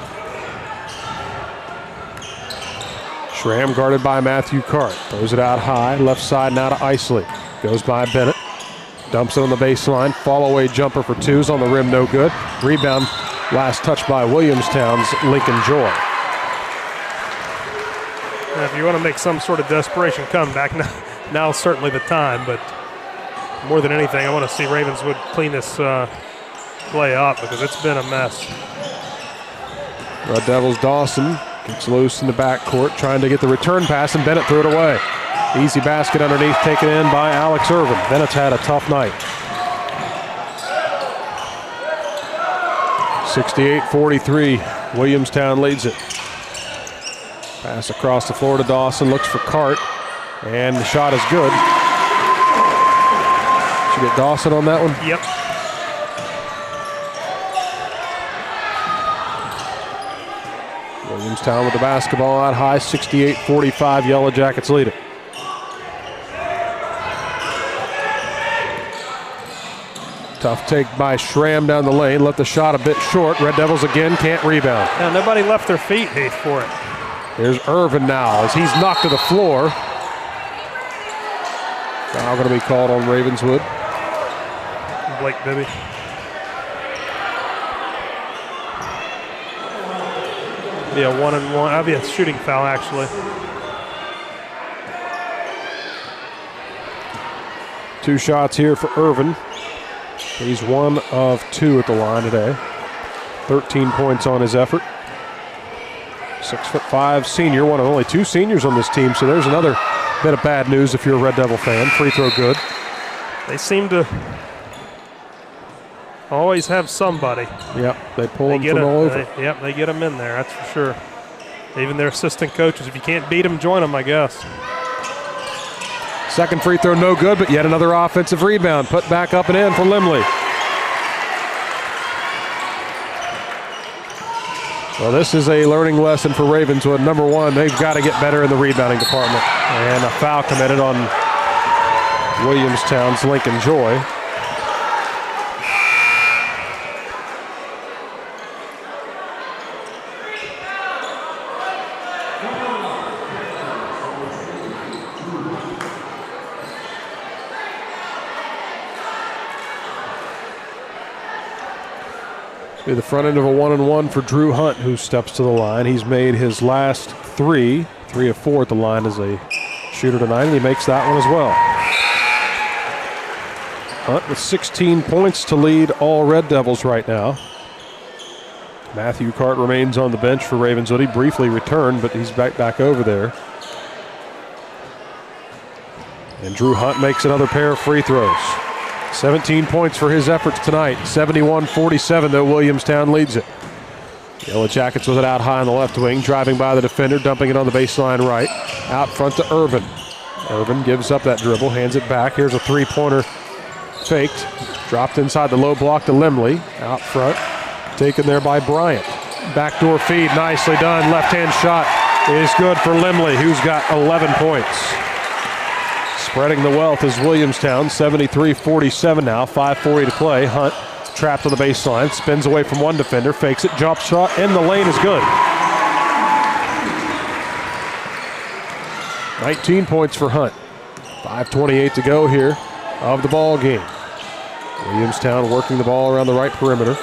Schramm guarded by Matthew Cart. Throws it out high. Left side now to Isley. Goes by Bennett. Dumps it on the baseline. Fall away jumper for twos on the rim, no good. Rebound, last touch by Williamstown's Lincoln Joy. Now, if you want to make some sort of desperation comeback, now's certainly the time, but more than anything, I want to see Ravenswood clean this play up because it's been a mess. Red Devils Dawson gets loose in the backcourt, trying to get the return pass, and Bennett threw it away. Easy basket underneath, taken in by Alex Irvin. Bennett's had a tough night. 68-43, Williamstown leads it. Pass across the floor to Dawson, looks for Cart, and the shot is good. Did you get Dawson on that one? Yep. Williamstown with the basketball out high, 68-45, Yellow Jackets lead it. Tough take by Schramm down the lane, left the shot a bit short. Red Devils again can't rebound. Yeah, nobody left their feet, Heath, for it. There's Irvin now as he's knocked to the floor. Foul going to be called on Ravenswood. Blake Bibby. Be a 1-and-1. That'd be a shooting foul, actually. Two shots here for Irvin. He's 1 of 2 at the line today. 13 points on his effort. 6'5" senior, one of only 2 seniors on this team, so there's another bit of bad news if you're a Red Devil fan. Free throw good. They seem to always have somebody. Yep, they pull them from all over. Yep, they get them in there, that's for sure. Even their assistant coaches, if you can't beat them, join them, I guess. Second free throw no good, but yet another offensive rebound. Put back up and in for Limley. Well, this is a learning lesson for Ravenswood. Number one, they've got to get better in the rebounding department. And a foul committed on Williamstown's Lincoln Joy. Be the front end of a 1-and-1 for Drew Hunt, who steps to the line. He's made his last 3 of 4 at the line as a shooter tonight, and he makes that one as well. Hunt with 16 points to lead all Red Devils right now. Matthew Cart remains on the bench for Ravenswood. He briefly returned, but he's back over there. And Drew Hunt makes another pair of free throws. 17 points for his efforts tonight. 71-47, though, Williamstown leads it. Yellow Jackets with it out high on the left wing, driving by the defender, dumping it on the baseline right. Out front to Irvin. Irvin gives up that dribble, hands it back. Here's a three-pointer faked. Dropped inside the low block to Limley. Out front, taken there by Bryant. Backdoor feed, nicely done. Left-hand shot is good for Limley, who's got 11 points. Spreading the wealth is Williamstown, 73-47 now, 5:40 to play. Hunt trapped on the baseline, spins away from one defender, fakes it, jump shot in the lane is good. 19 points for Hunt. 5:28 to go here of the ball game. Williamstown working the ball around the right perimeter.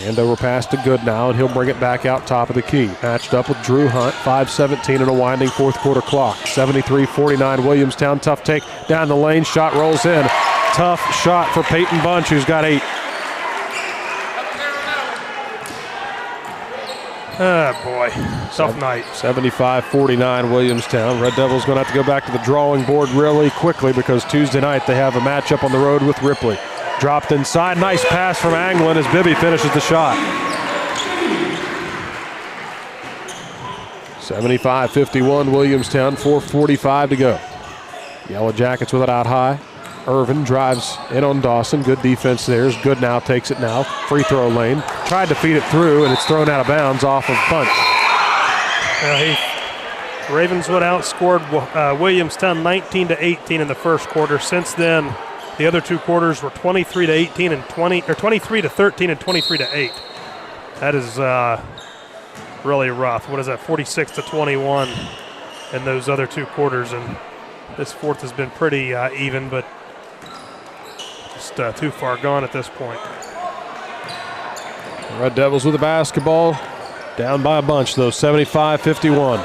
And over pass to Good now, and he'll bring it back out top of the key. Matched up with Drew Hunt, 5:17 and a winding fourth quarter clock. 73-49 Williamstown, tough take down the lane, shot rolls in. Tough shot for Peyton Bunch, who's got 8. Ah, boy, tough night. 75-49 Williamstown. Red Devils going to have to go back to the drawing board really quickly because Tuesday night they have a matchup on the road with Ripley. Dropped inside, nice pass from Anglin as Bibby finishes the shot. 75-51 Williamstown, 4:45 to go. Yellow Jackets with it out high. Irvin drives in on Dawson, good defense there. Is Good now, takes it now, free throw lane. Tried to feed it through and it's thrown out of bounds off of Bunch. Ravenswood outscored Williamstown 19-18 in the first quarter. Since then, the other 2 quarters were 23-18 and 23-13 and 23-8. That is really rough. What is that? 46-21 in those other 2 quarters, and this fourth has been pretty even, but just too far gone at this point. Red Devils with the basketball, down by a bunch though. 75-51.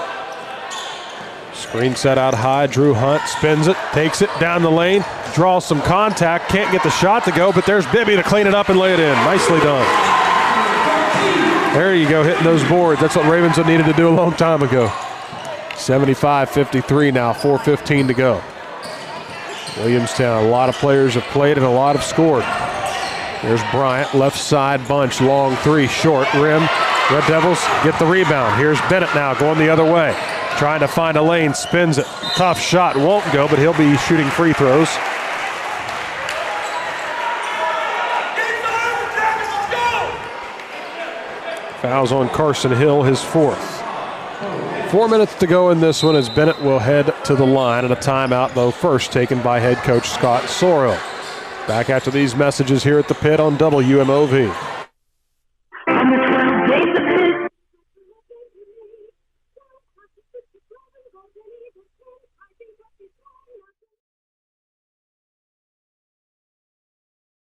Screen set out high. Drew Hunt spins it, takes it down the lane. Draws some contact, can't get the shot to go, but there's Bibby to clean it up and lay it in. Nicely done. There you go, hitting those boards. That's what Ravenswood needed to do a long time ago. 75-53 now, 4:15 to go. Williamstown, a lot of players have played and a lot have scored. There's Bryant, left side Bunch, long 3, short rim. Red Devils get the rebound. Here's Bennett now going the other way. Trying to find a lane, spins it. Tough shot, won't go, but he'll be shooting free throws. Fouls on Carson Hill, his fourth. 4 minutes to go in this one as Bennett will head to the line, and a timeout, though, first taken by head coach Scott Soro. Back after these messages here at the pit on WMOV.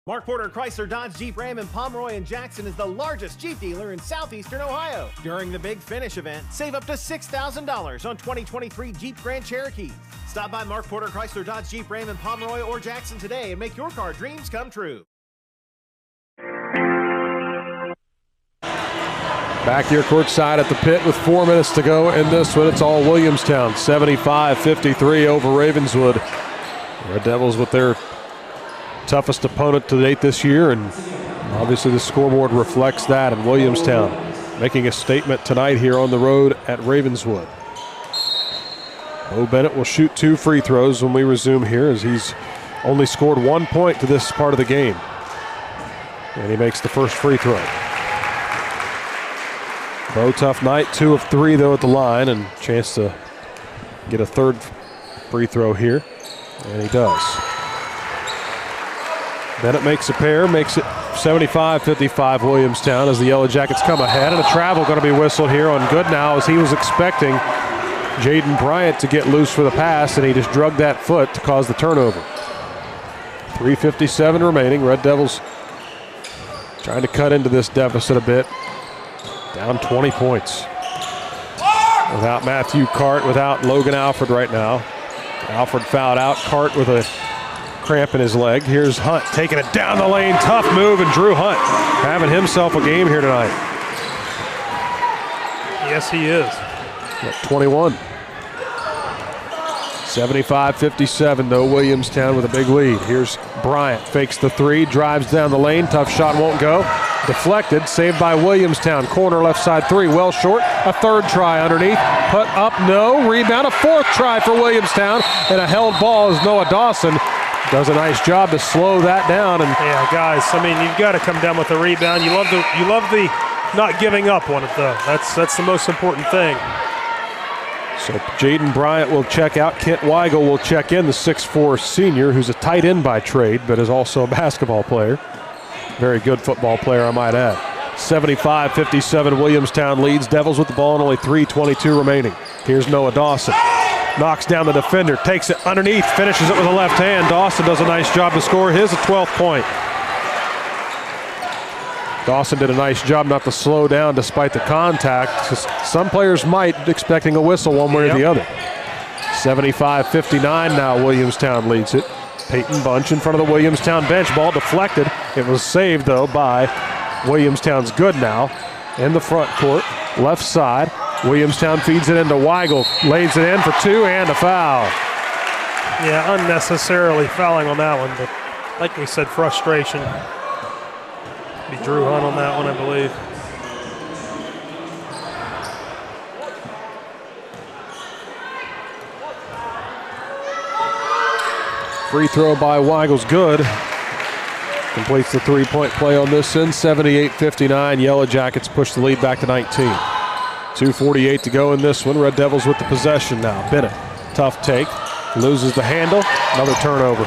Mark Porter Chrysler Dodge Jeep Ram in Pomeroy and Jackson is the largest Jeep dealer in southeastern Ohio. During the Big Finish event, save up to $6,000 on 2023 Jeep Grand Cherokees. Stop by Mark Porter Chrysler Dodge Jeep Ram in Pomeroy or Jackson today and make your car dreams come true. Back here courtside at the pit with 4 minutes to go in this one. It's all Williamstown, 75-53 over Ravenswood. Red Devils with their toughest opponent to date this year, and obviously the scoreboard reflects that. And Williamstown making a statement tonight here on the road at Ravenswood. Bo Bennett will shoot 2 free throws when we resume here, as he's only scored 1 point to this part of the game. And he makes the first free throw. Bo, tough night, 2 of 3 though at the line, and chance to get a third free throw here, and he does. Bennett makes a pair, makes it 75-55 Williamstown as the Yellow Jackets come ahead, and a travel going to be whistled here on Goodnow, as he was expecting Jaden Bryant to get loose for the pass, and he just drugged that foot to cause the turnover. 3:57 remaining. Red Devils trying to cut into this deficit a bit. Down 20 points. Without Matthew Cart, without Logan Alford right now. Alford fouled out. Cart with a cramp in his leg. Here's Hunt taking it down the lane. Tough move, and Drew Hunt having himself a game here tonight. Yes, he is. At 21. 75-57 though. Williamstown with a big lead. Here's Bryant, fakes the 3, drives down the lane. Tough shot, won't go. Deflected, saved by Williamstown. Corner left side 3, well short. A third try underneath. Put up, no. Rebound, a fourth try for Williamstown. And a held ball as Noah Dawson does a nice job to slow that down. And yeah, guys, I mean, you've got to come down with the rebound. You love the not giving up on it, though. That's the most important thing. So Jaden Bryant will check out. Kent Weigel will check in, the 6'4 senior, who's a tight end by trade, but is also a basketball player. Very good football player, I might add. 75-57, Williamstown leads. Devils with the ball and only 3:22 remaining. Here's Noah Dawson. Knocks down the defender, takes it underneath, finishes it with a left hand. Dawson does a nice job to score his 12th point. Dawson did a nice job not to slow down despite the contact. Just some players might, expecting a whistle one way or the other. 75-59 now, Williamstown leads it. Peyton Bunch in front of the Williamstown bench. Ball deflected. It was saved, though, by Williamstown's Goodnow in the front court, left side. Williamstown feeds it into Weigel, lays it in for 2 and a foul. Yeah, unnecessarily fouling on that one, but like we said, frustration. Be Drew Hunt on that one, I believe. Free throw by Weigel's good. Completes the 3-point play on this end. 78-59. Yellow Jackets push the lead back to 19. 2:48 to go in this one. Red Devils with the possession now. Bennett, tough take. Loses the handle. Another turnover.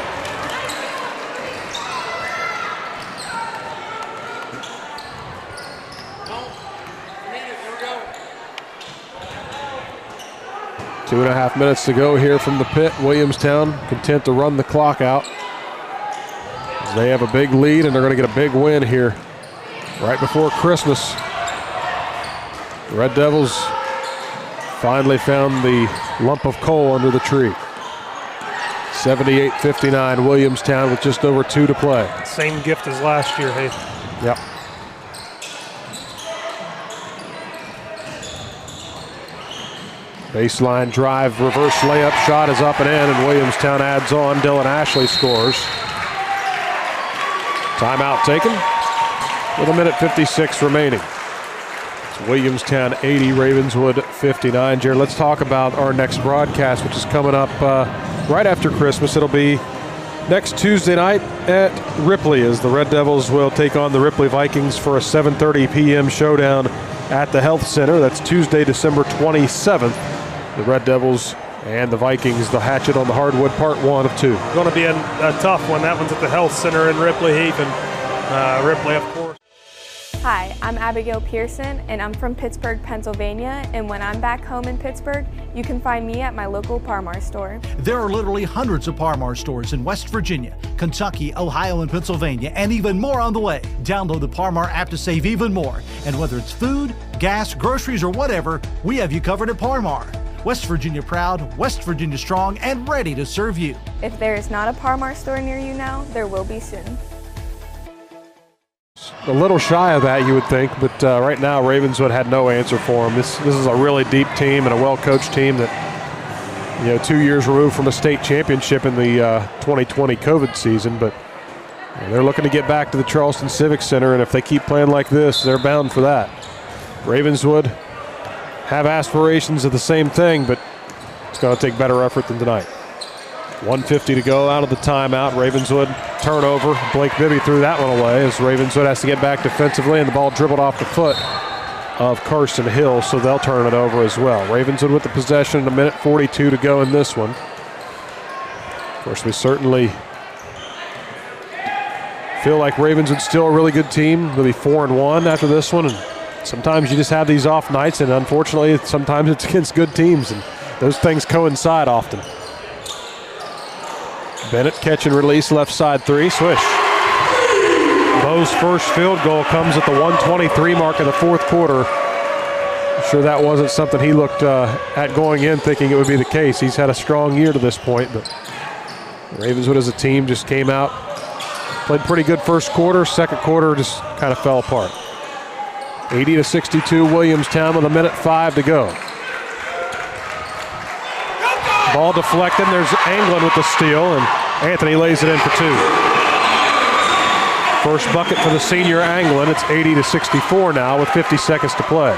Two and a half minutes to go here from the pit. Williamstown content to run the clock out. They have a big lead, and they're going to get a big win here right before Christmas. The Red Devils finally found the lump of coal under the tree. 78-59 Williamstown with just over 2 to play. Same gift as last year, hey. Yep. Baseline drive, reverse layup, shot is up and in, and Williamstown adds on. Dylan Ashley scores. Timeout taken with 1:56 remaining. It's Williamstown 80, Ravenswood 59. Jared, let's talk about our next broadcast, which is coming up right after Christmas. It'll be next Tuesday night at Ripley, as the Red Devils will take on the Ripley Vikings for a 7:30 p.m. showdown at the Health Center. That's Tuesday, December 27th. The Red Devils and the Vikings, the hatchet on the hardwood, part 1 of 2. Going to be a tough one. That one's at the Health Center in Ripley Haven. Ripley, of course. Hi, I'm Abigail Pearson, and I'm from Pittsburgh, Pennsylvania, and when I'm back home in Pittsburgh, you can find me at my local Parmar store. There are literally hundreds of Parmar stores in West Virginia, Kentucky, Ohio, and Pennsylvania, and even more on the way. Download the Parmar app to save even more. And whether it's food, gas, groceries, or whatever, we have you covered at Parmar. West Virginia proud, West Virginia strong, and ready to serve you. If there is not a Parmar store near you now, there will be soon. A little shy of that, you would think, but right now Ravenswood had no answer for them. This is a really deep team and a well-coached team that, 2 years removed from a state championship in the 2020 COVID season, but they're looking to get back to the Charleston Civic Center, and if they keep playing like this, they're bound for that. Ravenswood have aspirations of the same thing, but it's going to take better effort than tonight. 1:50 to go out of the timeout. Ravenswood turnover. Blake Bibby threw that one away as Ravenswood has to get back defensively, and the ball dribbled off the foot of Carson Hill, so they'll turn it over as well. Ravenswood with the possession, 1:42 to go in this one. Of course, we certainly feel like Ravenswood's still a really good team. They'll be 4-1 after this one, and sometimes you just have these off nights, and unfortunately, sometimes it's against good teams, and those things coincide often. Bennett catch and release, left side three, swish. Bo's first field goal comes at the 1:23 mark of the fourth quarter. I'm sure that wasn't something he looked at going in thinking it would be the case. He's had a strong year to this point, but Ravenswood as a team just came out, played pretty good first quarter, second quarter just kind of fell apart. 80-62 Williamstown with 1:05 to go. Ball deflected, there's Anglin with the steal, and Anthony lays it in for 2. First bucket for the senior Anglin. It's 80-64 now with 50 seconds to play.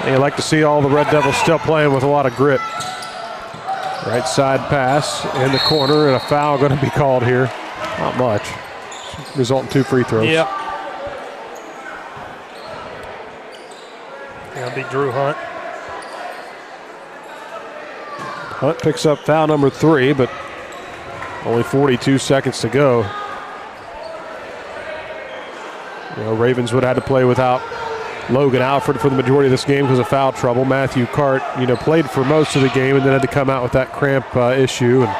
And you like to see all the Red Devils still playing with a lot of grit. Right side pass in the corner, and a foul going to be called here. Not much. Result in 2 free throws. Yep. That'll be Drew Hunt. Hunt picks up foul number 3, but only 42 seconds to go. Ravenswood had to play without Logan Alford for the majority of this game because of foul trouble. Matthew Cart, played for most of the game and then had to come out with that cramp issue. And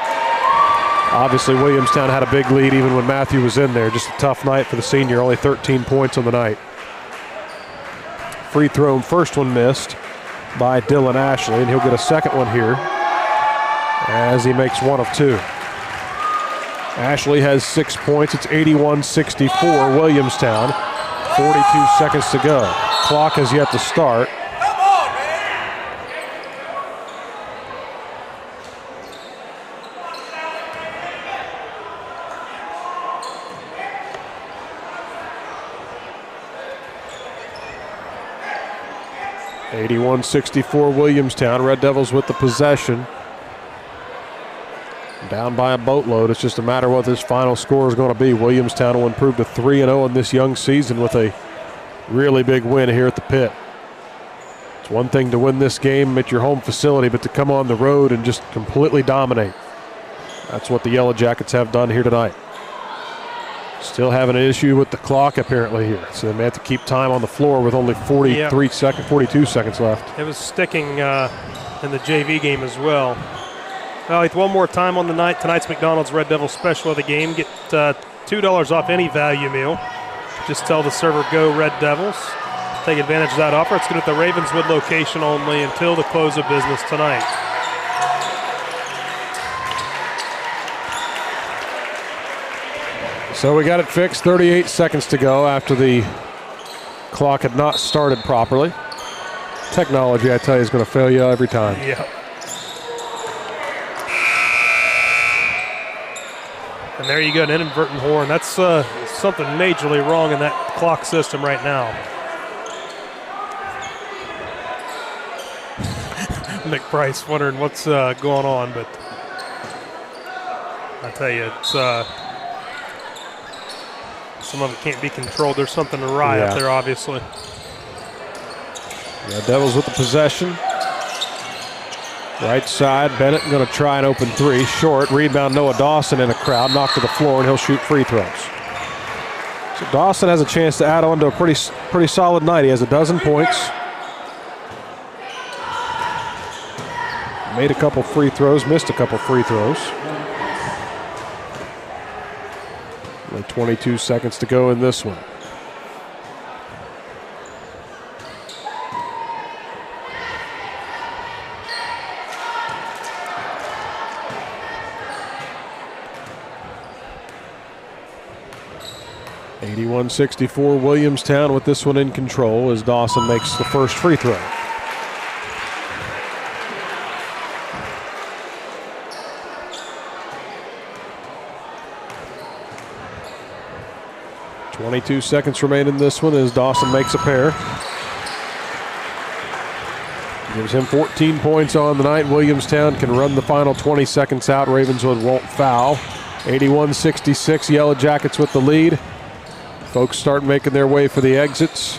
obviously Williamstown had a big lead even when Matthew was in there. Just a tough night for the senior, only 13 points on the night. Free throw, first one missed by Dylan Ashley, and he'll get a second one here as he makes 1 of 2. Ashley has 6 points. It's 81-64 Williamstown. 42 seconds to go. Clock has yet to start. Come on, man. 81-64 Williamstown. Red Devils with the possession. Down by a boatload. It's just a matter of what this final score is going to be. Williamstown will improve to 3-0 in this young season with a really big win here at the pit. It's one thing to win this game at your home facility, but to come on the road and just completely dominate. That's what the Yellow Jackets have done here tonight. Still having an issue with the clock apparently here. So they may have to keep time on the floor with only 42 seconds left. It was sticking in the JV game as well. Well, one more time on the night. Tonight's McDonald's Red Devil special of the game. Get $2 off any value meal. Just tell the server, go Red Devils. Take advantage of that offer. It's good at the Ravenswood location only until the close of business tonight. So we got it fixed. 38 seconds to go after the clock had not started properly. Technology, I tell you, is going to fail you every time. Yeah. And there you go, an inadvertent horn. That's something majorly wrong in that clock system right now. McPrice wondering what's going on, but I tell you, it's some of it can't be controlled. There's something awry up there, obviously. The Devils with the possession. Right side, Bennett going to try and open three. Short, rebound Noah Dawson in a crowd, knocked to the floor, and he'll shoot free throws. So Dawson has a chance to add on to a pretty solid night. He has 12 points. Made a couple free throws, missed a couple free throws. Only 22 seconds to go in this one. (81-64) Williamstown with this one in control as Dawson makes the first free throw. (22 seconds remain in this one as Dawson makes a pair. Gives him 14 points on the night. Williamstown can run the final 20 seconds out. Ravenswood won't foul. 81-66, Yellow Jackets with the lead. Folks start making their way for the exits.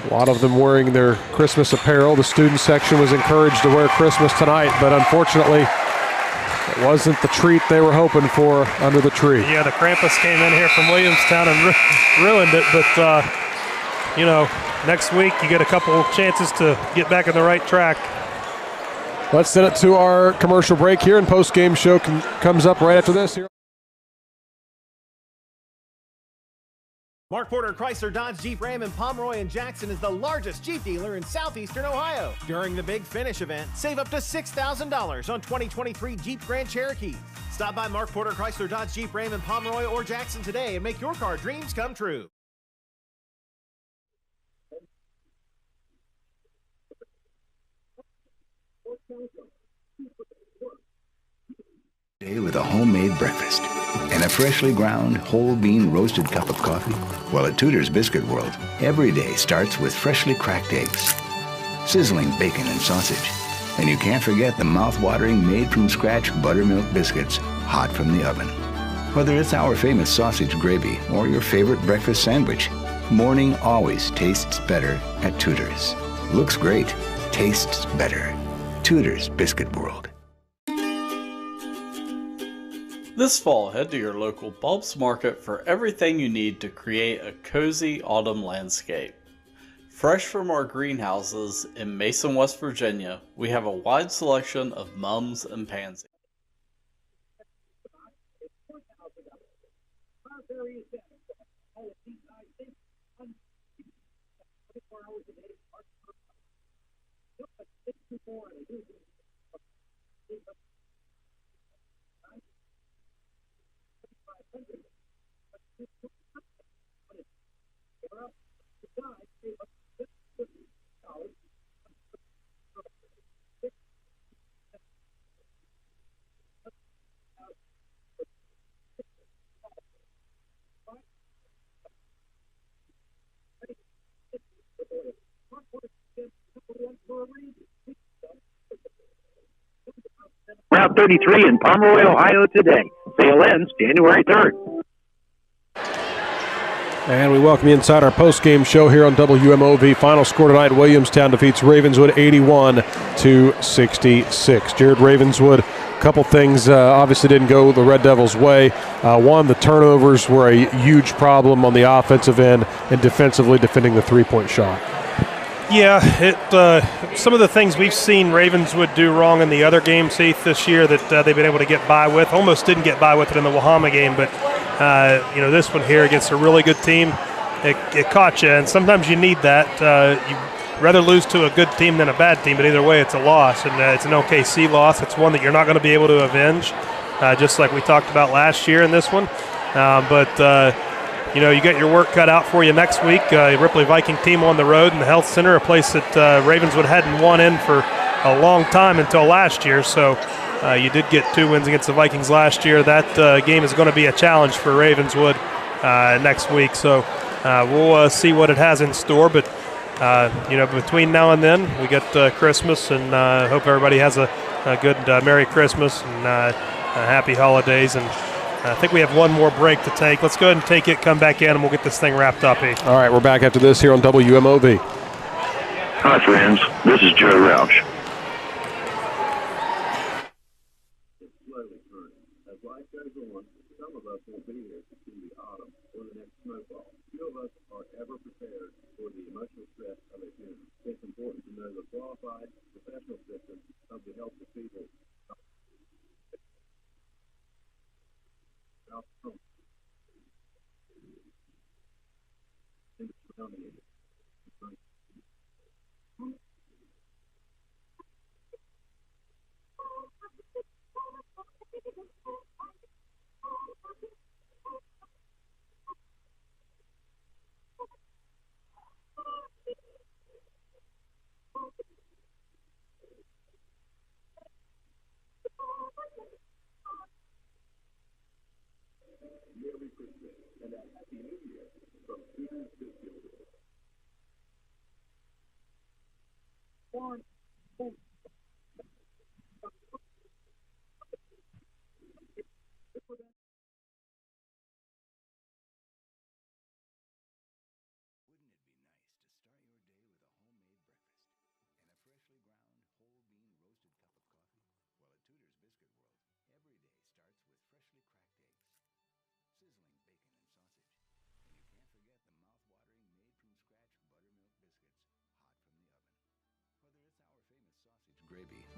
A lot of them wearing their Christmas apparel. The student section was encouraged to wear Christmas tonight, but unfortunately, it wasn't the treat they were hoping for under the tree. Yeah, the Krampus came in here from Williamstown and ruined it, but, you know, next week you get a couple chances to get back on the right track. Let's send it to our commercial break here, and post-game show comes up right after this here. Mark Porter Chrysler Dodge Jeep Ram in Pomeroy and Jackson is the largest Jeep dealer in southeastern Ohio. During the Big Finish event, save up to $6,000 on 2023 Jeep Grand Cherokees. Stop by Mark Porter Chrysler Dodge Jeep Ram in Pomeroy or Jackson today and make your car dreams come true. With a homemade breakfast and a freshly ground whole bean roasted cup of coffee. Well, at Tudor's Biscuit World, every day starts with freshly cracked eggs, sizzling bacon and sausage, and you can't forget the mouth-watering made from scratch buttermilk biscuits hot from the oven. Whether it's our famous sausage gravy or your favorite breakfast sandwich, morning always tastes better at Tudor's. Looks great, tastes better. Tudor's Biscuit World. This fall, head to your local bulbs market for everything you need to create a cozy autumn landscape. Fresh from our greenhouses in Mason, West Virginia, we have a wide selection of mums and pansies. Route 33 in Pomeroy, Ohio today. Sale ends January 3rd. And we welcome you inside our post-game show here on WMOV. Final score tonight, Williamstown defeats Ravenswood 81-66. Jared Ravenswood, a couple things obviously didn't go the Red Devils' way. One, the turnovers were a huge problem on the offensive end, and defensively defending the three-point shot. Yeah, some of the things we've seen Ravenswood do wrong in the other games, Heath, this year that they've been able to get by with. Almost didn't get by with it in the Wahama game, but you know, this one here against a really good team, it caught you, and sometimes you need that. You'd rather lose to a good team than a bad team, but either way, it's a loss, and it's an OKC loss. It's one that you're not going to be able to avenge, just like we talked about last year in this one. You know, you get your work cut out for you next week. Ripley Viking team on the road in the Health Center, a place that Ravenswood hadn't won in for a long time until last year. So you did get 2 wins against the Vikings last year. That game is going to be a challenge for Ravenswood next week. So we'll see what it has in store. But between now and then, we get Christmas, and hope everybody has a good Merry Christmas and happy holidays. And I think we have one more break to take. Let's go ahead and take it, come back in, and we'll get this thing wrapped up, Heath. All right, we're back after this here on WMOV. Hi, friends. This is Joe Roush.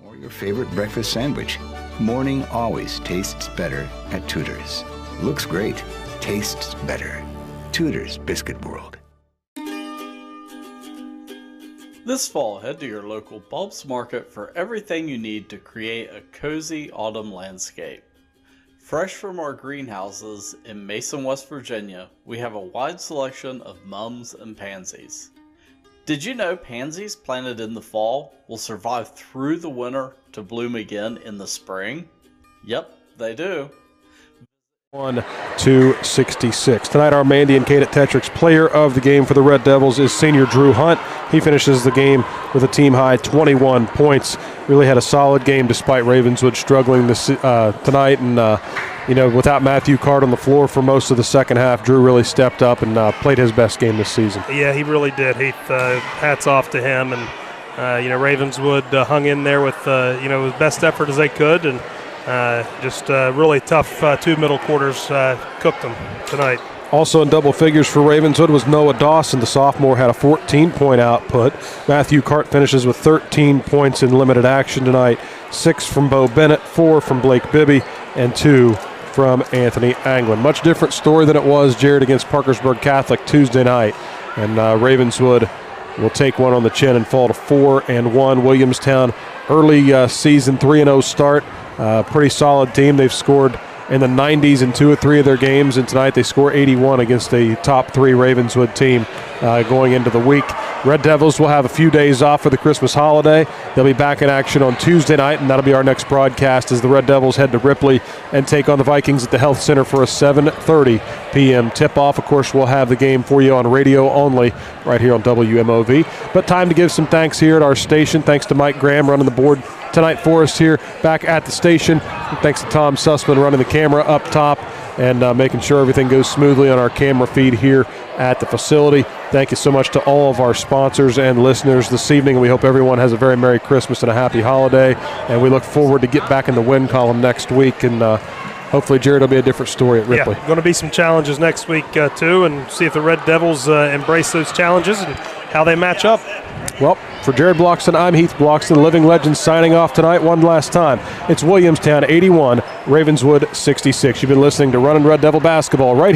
Or your favorite breakfast sandwich. Morning always tastes better at Tudor's. Looks great, tastes better. Tudor's Biscuit World. This fall, head to your local bulbs market for everything you need to create a cozy autumn landscape. Fresh from our greenhouses in Mason, West Virginia, we have a wide selection of mums and pansies. Did you know pansies planted in the fall will survive through the winter to bloom again in the spring? Yep, they do. 1-2-66. Tonight, our Mandy and Kate at Tetrix player of the game for the Red Devils is senior Drew Hunt. He finishes the game with a team-high 21 points. Really had a solid game despite Ravenswood struggling tonight. And, without Matthew Card on the floor for most of the second half, Drew really stepped up and played his best game this season. Yeah, he really did. Hats off to him. And, Ravenswood hung in there with, his best effort as they could. And just really tough two middle quarters cooked them tonight. Also in double figures for Ravenswood was Noah Dawson. The sophomore had a 14-point output. Matthew Cart finishes with 13 points in limited action tonight. 6 from Bo Bennett, 4 from Blake Bibby, and 2 from Anthony Anglin. Much different story than it was, Jared, against Parkersburg Catholic Tuesday night. And Ravenswood will take one on the chin and fall to 4-1. Williamstown, early season 3-0 start. Pretty solid team. They've scored in the 90s in 2 or 3 of their games, and tonight they score 81 against a top 3 Ravenswood team going into the week. Red Devils will have a few days off for the Christmas holiday. They'll be back in action on Tuesday night, and that'll be our next broadcast as the Red Devils head to Ripley and take on the Vikings at the Health Center for a 7:30 p.m. tip-off. Of course, we'll have the game for you on radio only right here on WMOV. But time to give some thanks here at our station. Thanks to Mike Graham running the board tonight for us here back at the station. Thanks to Tom Sussman running the camera up top and making sure everything goes smoothly on our camera feed here at the facility. Thank you so much to all of our sponsors and listeners this evening. We hope everyone has a very Merry Christmas and a happy holiday, and we look forward to get back in the win column next week, and hopefully, Jared, will be a different story at Ripley. Yeah, going to be some challenges next week, too, and see if the Red Devils embrace those challenges and how they match up. Well, for Jared Bloxton, I'm Heath Bloxton, Living Legends signing off tonight one last time. It's Williamstown 81, Ravenswood 66. You've been listening to Runnin' Red Devil Basketball right here.